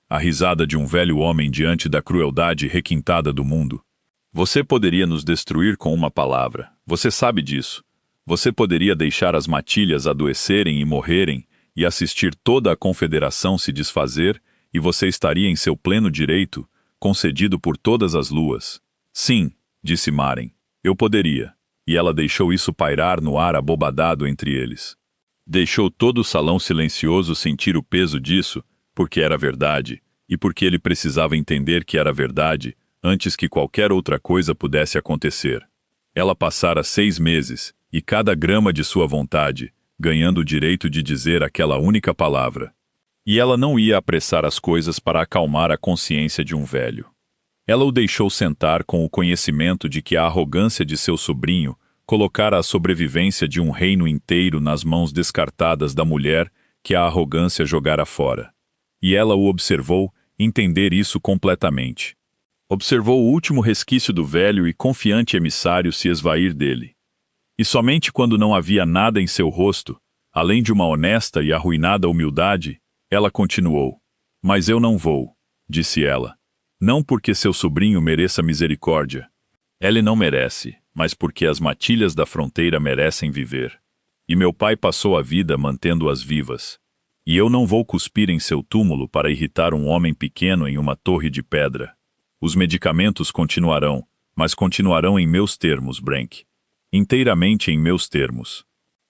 A risada de um velho homem diante da crueldade requintada do mundo. Você poderia nos destruir com uma palavra. Você sabe disso. Você poderia deixar as matilhas adoecerem e morrerem e assistir toda a confederação se desfazer e você estaria em seu pleno direito, concedido por todas as luas. Sim, disse Maren, eu poderia. E ela deixou isso pairar no ar abobadado entre eles. Deixou todo o salão silencioso sentir o peso disso, porque era verdade, e porque ele precisava entender que era verdade, antes que qualquer outra coisa pudesse acontecer. Ela passara 6 meses, e cada grama de sua vontade, ganhando o direito de dizer aquela única palavra. E ela não ia apressar as coisas para acalmar a consciência de um velho. Ela o deixou sentar com o conhecimento de que a arrogância de seu sobrinho colocara a sobrevivência de um reino inteiro nas mãos descartadas da mulher que a arrogância jogara fora. E ela o observou entender isso completamente. Observou o último resquício do velho e confiante emissário se esvair dele. E somente quando não havia nada em seu rosto, além de uma honesta e arruinada humildade, ela continuou. Mas eu não vou, disse ela. Não porque seu sobrinho mereça misericórdia. Ele não merece, mas porque as matilhas da fronteira merecem viver. E meu pai passou a vida mantendo-as vivas. E eu não vou cuspir em seu túmulo para irritar um homem pequeno em uma torre de pedra. Os medicamentos continuarão, mas continuarão em meus termos, Brank. Inteiramente em meus termos.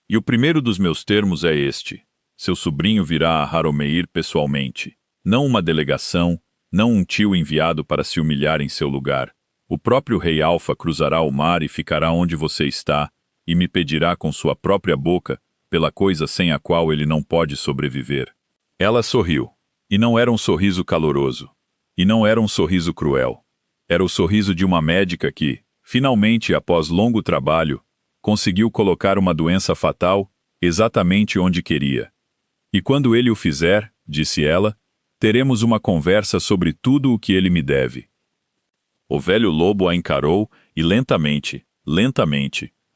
E o primeiro dos meus termos é este. Seu sobrinho virá a Haromeir pessoalmente. Não uma delegação, não um tio enviado para se humilhar em seu lugar. O próprio rei Alfa cruzará o mar e ficará onde você está, e me pedirá com sua própria boca, pela coisa sem a qual ele não pode sobreviver. Ela sorriu. E não era um sorriso caloroso. E não era um sorriso cruel. Era o sorriso de uma médica que, finalmente, após longo trabalho, conseguiu colocar uma doença fatal exatamente onde queria. E quando ele o fizer, disse ela, teremos uma conversa sobre tudo o que ele me deve. O velho lobo a encarou e lentamente,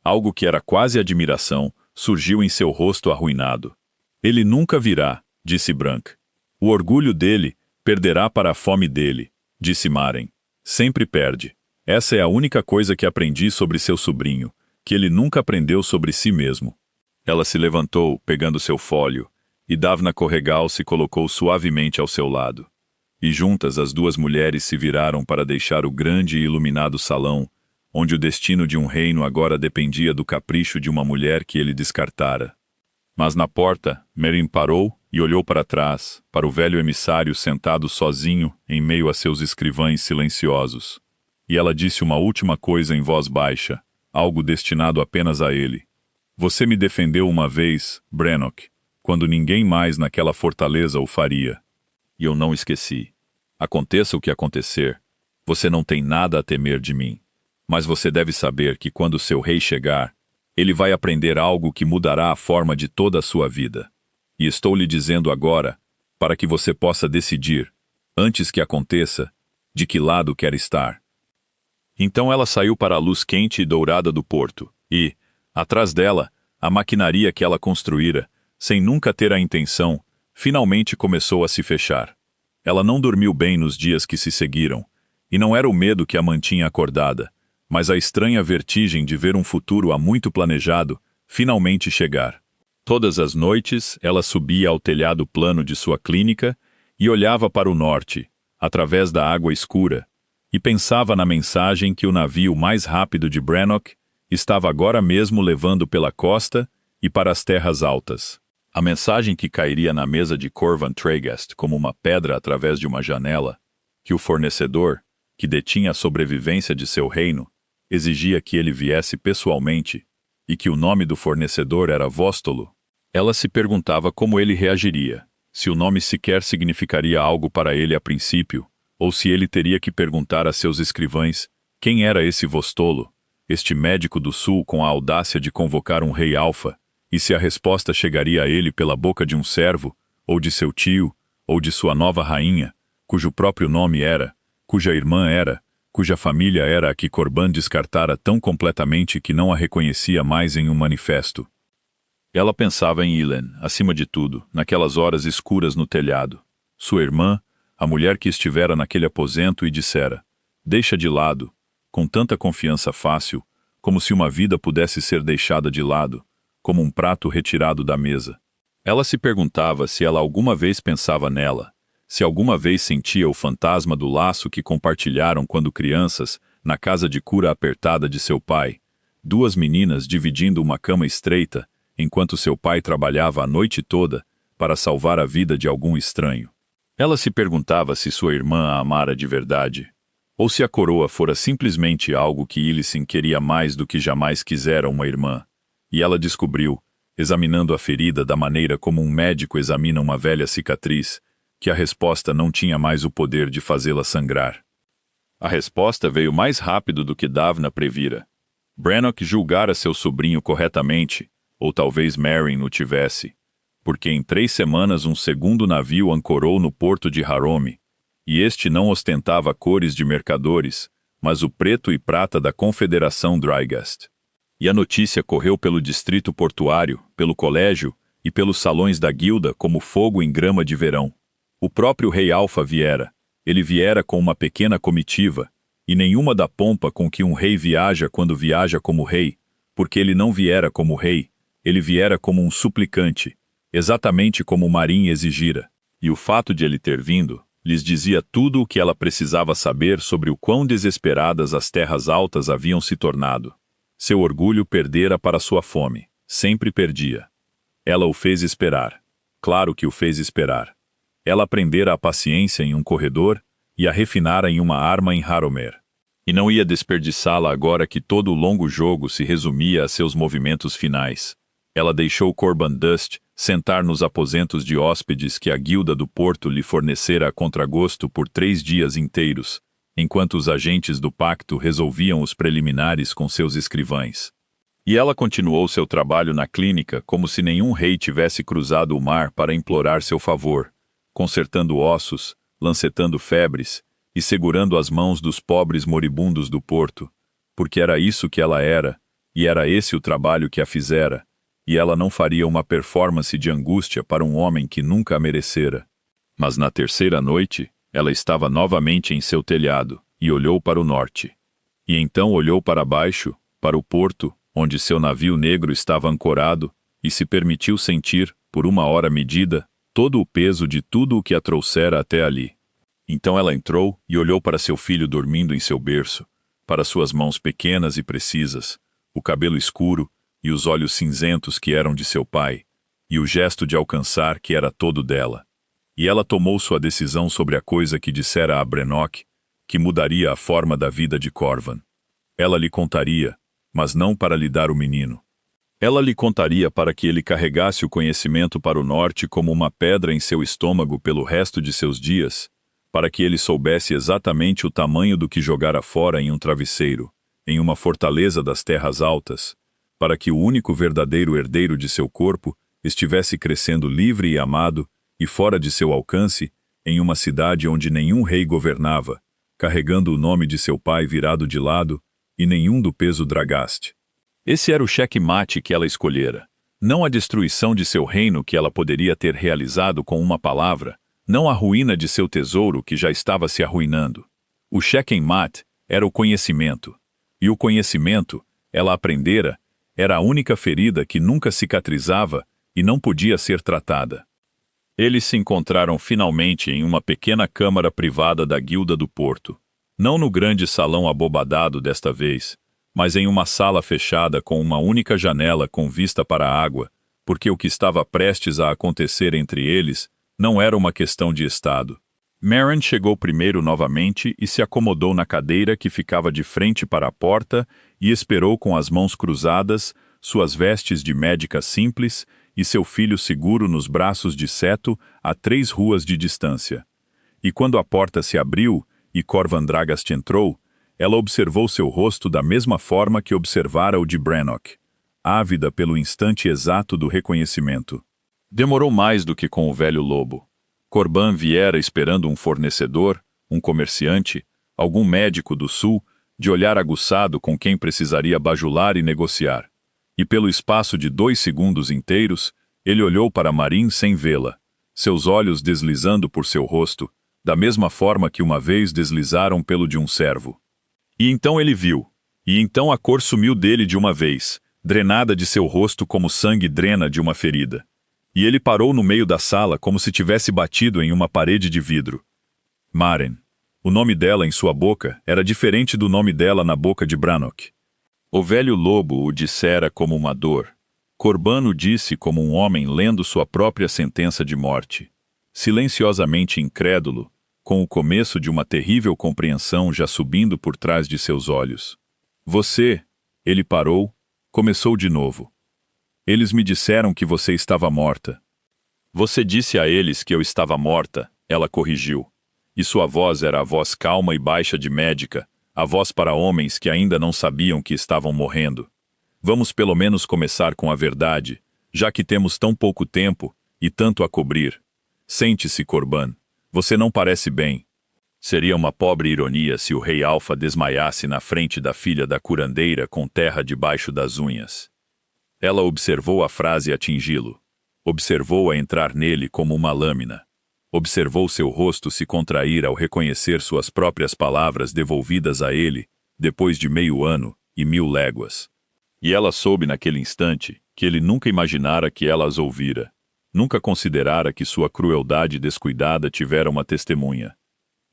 algo que era quase admiração, surgiu em seu rosto arruinado. Ele nunca virá, disse Brank. O orgulho dele perderá para a fome dele, disse Maren. Sempre perde. Essa é a única coisa que aprendi sobre seu sobrinho, que ele nunca aprendeu sobre si mesmo. Ela se levantou, pegando seu fólio, e Davna Corregal se colocou suavemente ao seu lado. E juntas as duas mulheres se viraram para deixar o grande e iluminado salão, onde o destino de um reino agora dependia do capricho de uma mulher que ele descartara. Mas na porta, Merin parou e olhou para trás, para o velho emissário sentado sozinho em meio a seus escrivães silenciosos. E ela disse uma última coisa em voz baixa, algo destinado apenas a ele. Você me defendeu uma vez, Brannock, quando ninguém mais naquela fortaleza o faria. E eu não esqueci. Aconteça o que acontecer, você não tem nada a temer de mim. Mas você deve saber que quando seu rei chegar, ele vai aprender algo que mudará a forma de toda a sua vida. E estou lhe dizendo agora, para que você possa decidir, antes que aconteça, de que lado quer estar. Então ela saiu para a luz quente e dourada do porto, e, atrás dela, a maquinaria que ela construíra, sem nunca ter a intenção, finalmente começou a se fechar. Ela não dormiu bem nos dias que se seguiram, e não era o medo que a mantinha acordada, mas a estranha vertigem de ver um futuro há muito planejado finalmente chegar. Todas as noites, ela subia ao telhado plano de sua clínica e olhava para o norte, através da água escura, e pensava na mensagem que o navio mais rápido de Brannock estava agora mesmo levando pela costa e para as terras altas. A mensagem que cairia na mesa de Corvan Tregast como uma pedra através de uma janela, que o fornecedor, que detinha a sobrevivência de seu reino, exigia que ele viesse pessoalmente, e que o nome do fornecedor era Vóstolo. Ela se perguntava como ele reagiria, se o nome sequer significaria algo para ele a princípio, ou se ele teria que perguntar a seus escrivães quem era esse Vóstolo, este médico do sul com a audácia de convocar um rei alfa, e se a resposta chegaria a ele pela boca de um servo, ou de seu tio, ou de sua nova rainha, cujo próprio nome era, cuja irmã era, cuja família era a que Corban descartara tão completamente que não a reconhecia mais em um manifesto. Ela pensava em Ilen, acima de tudo, naquelas horas escuras no telhado. Sua irmã, a mulher que estivera naquele aposento e dissera, deixa de lado, com tanta confiança fácil, como se uma vida pudesse ser deixada de lado, como um prato retirado da mesa. Ela se perguntava se ela alguma vez pensava nela, se alguma vez sentia o fantasma do laço que compartilharam quando crianças, na casa de cura apertada de seu pai, duas meninas dividindo uma cama estreita, enquanto seu pai trabalhava a noite toda para salvar a vida de algum estranho. Ela se perguntava se sua irmã a amara de verdade, ou se a coroa fora simplesmente algo que Illicin queria mais do que jamais quisera uma irmã. E ela descobriu, examinando a ferida da maneira como um médico examina uma velha cicatriz, que a resposta não tinha mais o poder de fazê-la sangrar. A resposta veio mais rápido do que Davna previra. Brannock julgara seu sobrinho corretamente, ou talvez Merrin o tivesse, porque em 3 semanas um segundo navio ancorou no porto de Harome, e este não ostentava cores de mercadores, mas o preto e prata da Confederação Drygast. E a notícia correu pelo distrito portuário, pelo colégio e pelos salões da guilda como fogo em grama de verão. O próprio rei Alfa viera. Ele viera com uma pequena comitiva, e nenhuma da pompa com que um rei viaja quando viaja como rei, porque ele não viera como rei, ele viera como um suplicante, exatamente como Marin exigira. E o fato de ele ter vindo lhes dizia tudo o que ela precisava saber sobre o quão desesperadas as terras altas haviam se tornado. Seu orgulho perdera para sua fome, sempre perdia. Ela o fez esperar. Claro que o fez esperar. Ela aprendera a paciência em um corredor e a refinara em uma arma em Harromer. E não ia desperdiçá-la agora que todo o longo jogo se resumia a seus movimentos finais. Ela deixou Corban Dust sentar nos aposentos de hóspedes que a guilda do porto lhe fornecera a contragosto por 3 dias inteiros, enquanto os agentes do pacto resolviam os preliminares com seus escrivães. E ela continuou seu trabalho na clínica como se nenhum rei tivesse cruzado o mar para implorar seu favor, consertando ossos, lancetando febres e segurando as mãos dos pobres moribundos do porto, porque era isso que ela era, e era esse o trabalho que a fizera, e ela não faria uma performance de angústia para um homem que nunca a merecera. Mas na 3ª noite, ela estava novamente em seu telhado, e olhou para o norte. E então olhou para baixo, para o porto, onde seu navio negro estava ancorado, e se permitiu sentir, por uma hora medida, todo o peso de tudo o que a trouxera até ali. Então ela entrou e olhou para seu filho dormindo em seu berço, para suas mãos pequenas e precisas, o cabelo escuro e os olhos cinzentos que eram de seu pai, e o gesto de alcançar que era todo dela. E ela tomou sua decisão sobre a coisa que dissera a Brannock, que mudaria a forma da vida de Corvan. Ela lhe contaria, mas não para lhe dar o menino. Ela lhe contaria para que ele carregasse o conhecimento para o norte como uma pedra em seu estômago pelo resto de seus dias, para que ele soubesse exatamente o tamanho do que jogara fora em um travesseiro, em uma fortaleza das terras altas, para que o único verdadeiro herdeiro de seu corpo estivesse crescendo livre e amado, e fora de seu alcance, em uma cidade onde nenhum rei governava, carregando o nome de seu pai virado de lado, e nenhum do peso Dragaste. Esse era o checkmate que ela escolhera. Não a destruição de seu reino que ela poderia ter realizado com uma palavra, não a ruína de seu tesouro que já estava se arruinando. O checkmate era o conhecimento. E o conhecimento, ela aprendera, era a única ferida que nunca cicatrizava e não podia ser tratada. Eles se encontraram finalmente em uma pequena câmara privada da guilda do porto. Não no grande salão abobadado desta vez, mas em uma sala fechada com uma única janela com vista para a água, porque o que estava prestes a acontecer entre eles não era uma questão de estado. Merrin chegou primeiro novamente e se acomodou na cadeira que ficava de frente para a porta e esperou com as mãos cruzadas, suas vestes de médica simples e seu filho seguro nos braços de Seto a 3 ruas de distância. E quando a porta se abriu e Corvan Dragast entrou, ela observou seu rosto da mesma forma que observara o de Brannock, ávida pelo instante exato do reconhecimento. Demorou mais do que com o velho lobo. Corban viera esperando um fornecedor, um comerciante, algum médico do sul, de olhar aguçado com quem precisaria bajular e negociar. E pelo espaço de 2 segundos inteiros, ele olhou para Marin sem vê-la, seus olhos deslizando por seu rosto, da mesma forma que uma vez deslizaram pelo de um servo. E então ele viu, e então a cor sumiu dele de uma vez, drenada de seu rosto como sangue drena de uma ferida. E ele parou no meio da sala como se tivesse batido em uma parede de vidro. Maren. O nome dela em sua boca era diferente do nome dela na boca de Brannock. O velho lobo o dissera como uma dor. Corban o disse como um homem lendo sua própria sentença de morte. Silenciosamente incrédulo, com o começo de uma terrível compreensão já subindo por trás de seus olhos. Você, ele parou, começou de novo. Eles me disseram que você estava morta. Você disse a eles que eu estava morta, ela corrigiu. E sua voz era a voz calma e baixa de médica, a voz para homens que ainda não sabiam que estavam morrendo. Vamos pelo menos começar com a verdade, já que temos tão pouco tempo e tanto a cobrir. Sente-se, Corban. Você não parece bem. Seria uma pobre ironia se o rei Alfa desmaiasse na frente da filha da curandeira com terra debaixo das unhas. Ela observou a frase atingi-lo. Observou-a entrar nele como uma lâmina. Observou seu rosto se contrair ao reconhecer suas próprias palavras devolvidas a ele, depois de meio ano e 1000 léguas. E ela soube naquele instante que ele nunca imaginara que ela as ouvira. Nunca considerara que sua crueldade descuidada tivera uma testemunha.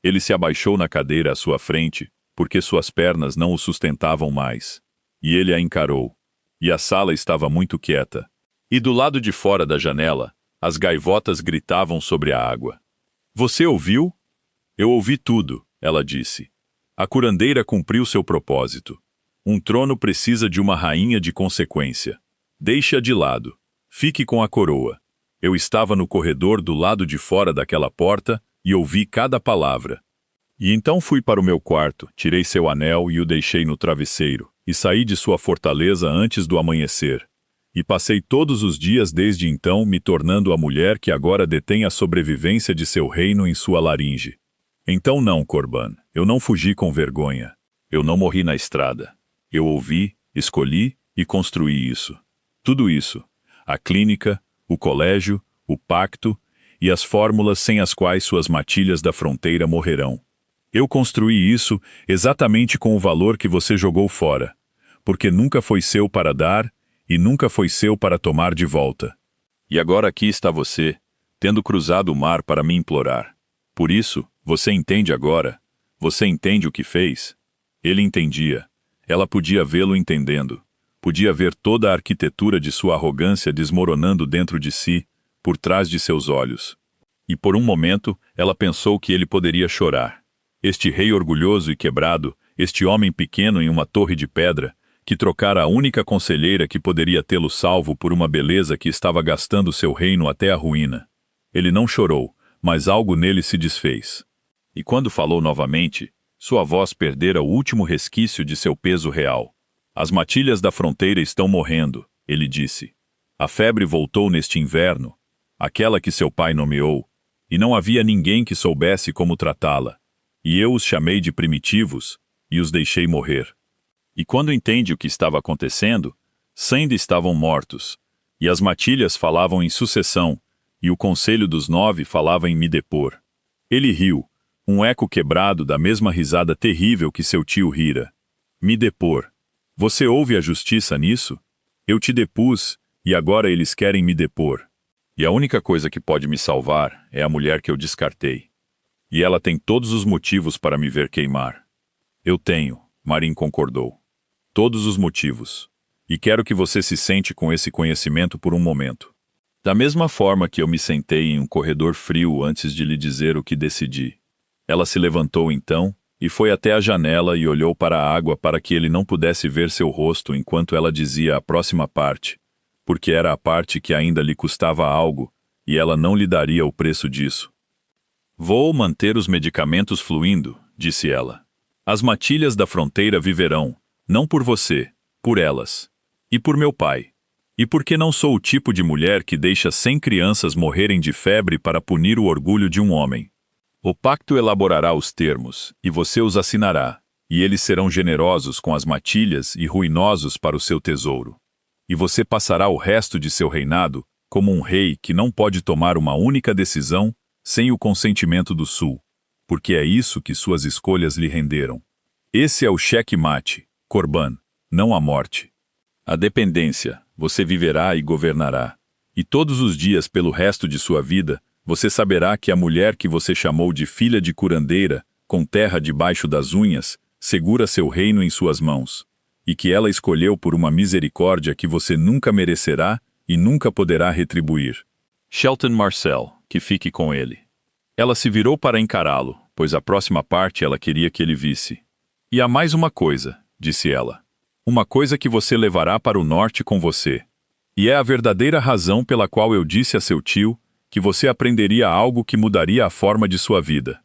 Ele se abaixou na cadeira à sua frente, porque suas pernas não o sustentavam mais. E ele a encarou. E a sala estava muito quieta. E do lado de fora da janela, as gaivotas gritavam sobre a água. Você ouviu? Eu ouvi tudo, ela disse. A curandeira cumpriu seu propósito. Um trono precisa de uma rainha de consequência. Deixe-a de lado. Fique com a coroa. Eu estava no corredor do lado de fora daquela porta e ouvi cada palavra. E então fui para o meu quarto, tirei seu anel e o deixei no travesseiro, e saí de sua fortaleza antes do amanhecer. E passei todos os dias desde então me tornando a mulher que agora detém a sobrevivência de seu reino em sua laringe. Então não, Corban, eu não fugi com vergonha. Eu não morri na estrada. Eu ouvi, escolhi e construí isso. Tudo isso. A clínica, o colégio, o pacto e as fórmulas sem as quais suas matilhas da fronteira morrerão. Eu construí isso exatamente com o valor que você jogou fora, porque nunca foi seu para dar e nunca foi seu para tomar de volta. E agora aqui está você, tendo cruzado o mar para me implorar. Por isso, você entende agora? Você entende o que fez? Ele entendia. Ela podia vê-lo entendendo. Podia ver toda a arquitetura de sua arrogância desmoronando dentro de si, por trás de seus olhos. E por um momento, ela pensou que ele poderia chorar. Este rei orgulhoso e quebrado, este homem pequeno em uma torre de pedra, que trocara a única conselheira que poderia tê-lo salvo por uma beleza que estava gastando seu reino até a ruína. Ele não chorou, mas algo nele se desfez. E quando falou novamente, sua voz perdera o último resquício de seu peso real. As matilhas da fronteira estão morrendo, ele disse. A febre voltou neste inverno, aquela que seu pai nomeou, e não havia ninguém que soubesse como tratá-la. E eu os chamei de primitivos e os deixei morrer. E quando entende o que estava acontecendo, 100 estavam mortos, e as matilhas falavam em sucessão, e o conselho dos 9 falava em me depor. Ele riu, um eco quebrado da mesma risada terrível que seu tio rira. Me depor. Você ouve a justiça nisso? Eu te depus, e agora eles querem me depor. E a única coisa que pode me salvar é a mulher que eu descartei. E ela tem todos os motivos para me ver queimar. Eu tenho, Marin concordou. Todos os motivos. E quero que você se sente com esse conhecimento por um momento. Da mesma forma que eu me sentei em um corredor frio antes de lhe dizer o que decidi. Ela se levantou então, e foi até a janela e olhou para a água para que ele não pudesse ver seu rosto enquanto ela dizia a próxima parte, porque era a parte que ainda lhe custava algo, e ela não lhe daria o preço disso. Vou manter os medicamentos fluindo, disse ela. As matilhas da fronteira viverão, não por você, por elas. E por meu pai. E porque não sou o tipo de mulher que deixa 100 crianças morrerem de febre para punir o orgulho de um homem. O pacto elaborará os termos, e você os assinará, e eles serão generosos com as matilhas e ruinosos para o seu tesouro. E você passará o resto de seu reinado como um rei que não pode tomar uma única decisão sem o consentimento do Sul, porque é isso que suas escolhas lhe renderam. Esse é o cheque-mate, Corban, não a morte. A dependência, você viverá e governará. E todos os dias pelo resto de sua vida, você saberá que a mulher que você chamou de filha de curandeira, com terra debaixo das unhas, segura seu reino em suas mãos, e que ela escolheu por uma misericórdia que você nunca merecerá e nunca poderá retribuir. Shelton Marcel, que fique com ele. Ela se virou para encará-lo, pois a próxima parte ela queria que ele visse. E há mais uma coisa, disse ela. Uma coisa que você levará para o norte com você. E é a verdadeira razão pela qual eu disse a seu tio que você aprenderia algo que mudaria a forma de sua vida.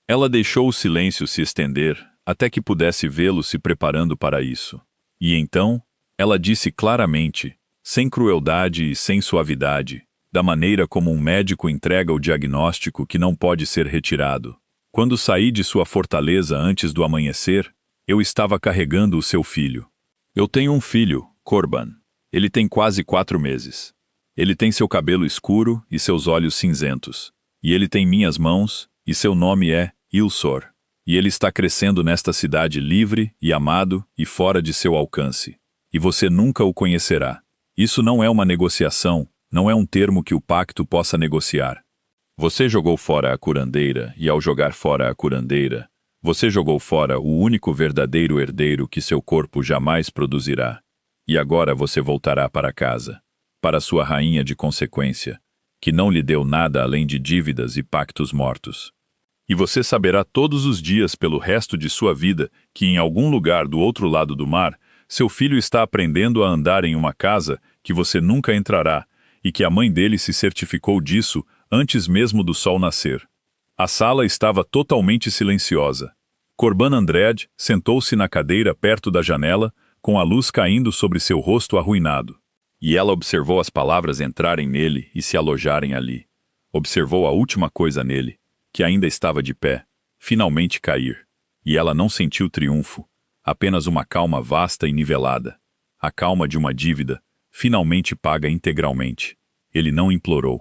Ela deixou o silêncio se estender até que pudesse vê-lo se preparando para isso. E então, ela disse claramente, sem crueldade e sem suavidade, da maneira como um médico entrega o diagnóstico que não pode ser retirado. Quando saí de sua fortaleza antes do amanhecer, eu estava carregando o seu filho. Eu tenho um filho, Corban. Ele tem quase 4 meses. Ele tem seu cabelo escuro e seus olhos cinzentos. E ele tem minhas mãos, e seu nome é Ilsor. E ele está crescendo nesta cidade livre e amado e fora de seu alcance. E você nunca o conhecerá. Isso não é uma negociação, não é um termo que o pacto possa negociar. Você jogou fora a curandeira, e ao jogar fora a curandeira, você jogou fora o único verdadeiro herdeiro que seu corpo jamais produzirá. E agora você voltará para casa, para sua rainha de consequência, que não lhe deu nada além de dívidas e pactos mortos. E você saberá todos os dias pelo resto de sua vida que em algum lugar do outro lado do mar, seu filho está aprendendo a andar em uma casa que você nunca entrará, e que a mãe dele se certificou disso antes mesmo do sol nascer. A sala estava totalmente silenciosa. Corban Andred sentou-se na cadeira perto da janela, com a luz caindo sobre seu rosto arruinado. E ela observou as palavras entrarem nele e se alojarem ali. Observou a última coisa nele, que ainda estava de pé, finalmente cair. E ela não sentiu triunfo, apenas uma calma vasta e nivelada. A calma de uma dívida, finalmente paga integralmente. Ele não implorou.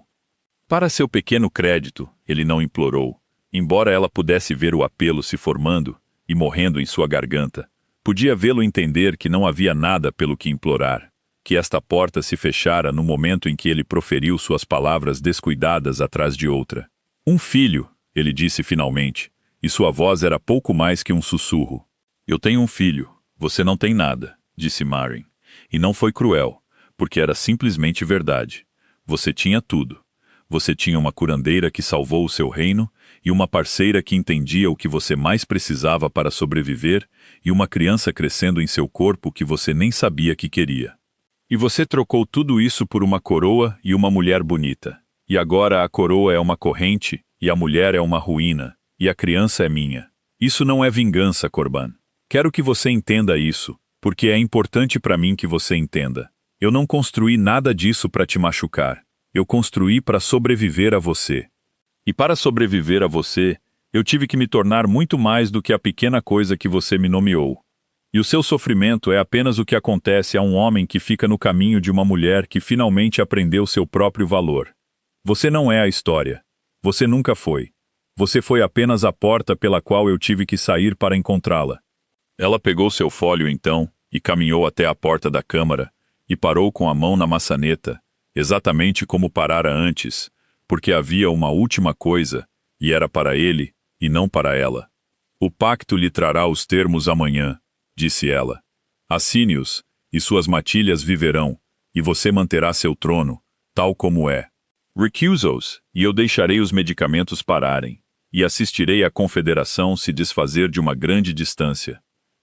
Para seu pequeno crédito, ele não implorou, embora ela pudesse ver o apelo se formando e morrendo em sua garganta. Podia vê-lo entender que não havia nada pelo que implorar, que esta porta se fechara no momento em que ele proferiu suas palavras descuidadas atrás de outra. Um filho, ele disse finalmente, e sua voz era pouco mais que um sussurro. Eu tenho um filho, você não tem nada, disse Maren. E não foi cruel, porque era simplesmente verdade. Você tinha tudo. Você tinha uma curandeira que salvou o seu reino, e uma parceira que entendia o que você mais precisava para sobreviver, e uma criança crescendo em seu corpo que você nem sabia que queria. E você trocou tudo isso por uma coroa e uma mulher bonita. E agora a coroa é uma corrente, e a mulher é uma ruína, e a criança é minha. Isso não é vingança, Corban. Quero que você entenda isso, porque é importante para mim que você entenda. Eu não construí nada disso para te machucar. Eu construí para sobreviver a você. E para sobreviver a você, eu tive que me tornar muito mais do que a pequena coisa que você me nomeou. E o seu sofrimento é apenas o que acontece a um homem que fica no caminho de uma mulher que finalmente aprendeu seu próprio valor. Você não é a história. Você nunca foi. Você foi apenas a porta pela qual eu tive que sair para encontrá-la. Ela pegou seu fólio então e caminhou até a porta da câmara e parou com a mão na maçaneta, exatamente como parara antes, porque havia uma última coisa, e era para ele, e não para ela. O pacto lhe trará os termos amanhã, disse ela. Assine-os, e suas matilhas viverão, e você manterá seu trono, tal como é. Recuse-os, e eu deixarei os medicamentos pararem, e assistirei a confederação se desfazer de uma grande distância.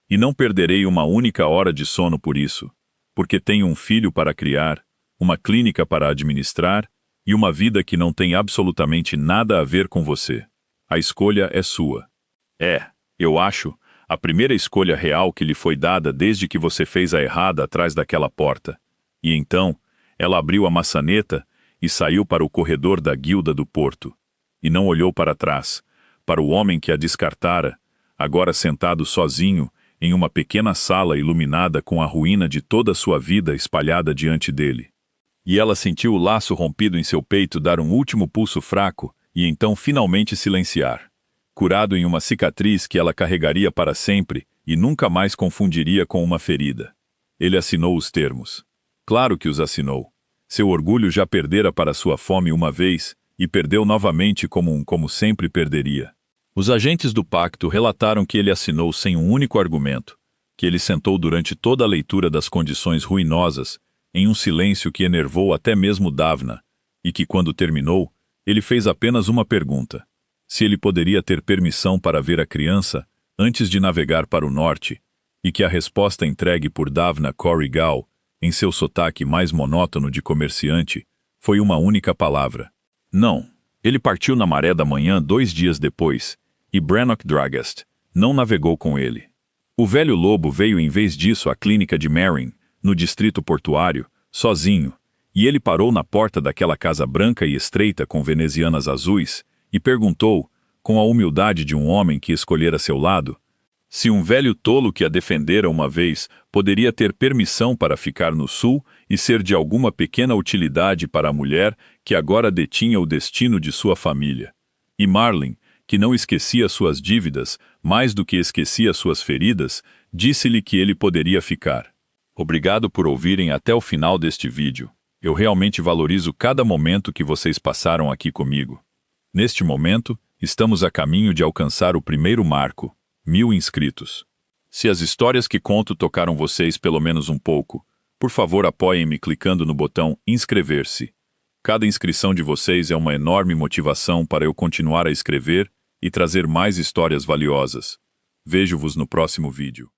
E não perderei uma única hora de sono por isso, porque tenho um filho para criar, uma clínica para administrar e uma vida que não tem absolutamente nada a ver com você. A escolha é sua. É, eu acho, a primeira escolha real que lhe foi dada desde que você fez a errada atrás daquela porta. E então, ela abriu a maçaneta e saiu para o corredor da guilda do porto. E não olhou para trás, para o homem que a descartara, agora sentado sozinho em uma pequena sala iluminada com a ruína de toda a sua vida espalhada diante dele. E ela sentiu o laço rompido em seu peito dar um último pulso fraco e então finalmente silenciar, curado em uma cicatriz que ela carregaria para sempre e nunca mais confundiria com uma ferida. Ele assinou os termos. Claro que os assinou. Seu orgulho já perdera para sua fome uma vez e perdeu novamente como sempre perderia. Os agentes do pacto relataram que ele assinou sem um único argumento, que ele sentou durante toda a leitura das condições ruinosas, em um silêncio que enervou até mesmo Davna, e que quando terminou, ele fez apenas uma pergunta: se ele poderia ter permissão para ver a criança antes de navegar para o norte, e que a resposta entregue por Davna Corrigal em seu sotaque mais monótono de comerciante, foi uma única palavra. Não. Ele partiu na maré da manhã 2 dias depois, e Brannock Dragast não navegou com ele. O velho lobo veio em vez disso à clínica de Marin, no distrito portuário, sozinho, e ele parou na porta daquela casa branca e estreita com venezianas azuis e perguntou, com a humildade de um homem que escolhera seu lado, se um velho tolo que a defendera uma vez poderia ter permissão para ficar no sul e ser de alguma pequena utilidade para a mulher que agora detinha o destino de sua família. E Marlin, que não esquecia suas dívidas, mais do que esquecia suas feridas, disse-lhe que ele poderia ficar. Obrigado por ouvirem até o final deste vídeo. Eu realmente valorizo cada momento que vocês passaram aqui comigo. Neste momento, estamos a caminho de alcançar o primeiro marco, 1000 inscritos. Se as histórias que conto tocaram vocês pelo menos um pouco, por favor apoiem-me clicando no botão inscrever-se. Cada inscrição de vocês é uma enorme motivação para eu continuar a escrever e trazer mais histórias valiosas. Vejo-vos no próximo vídeo.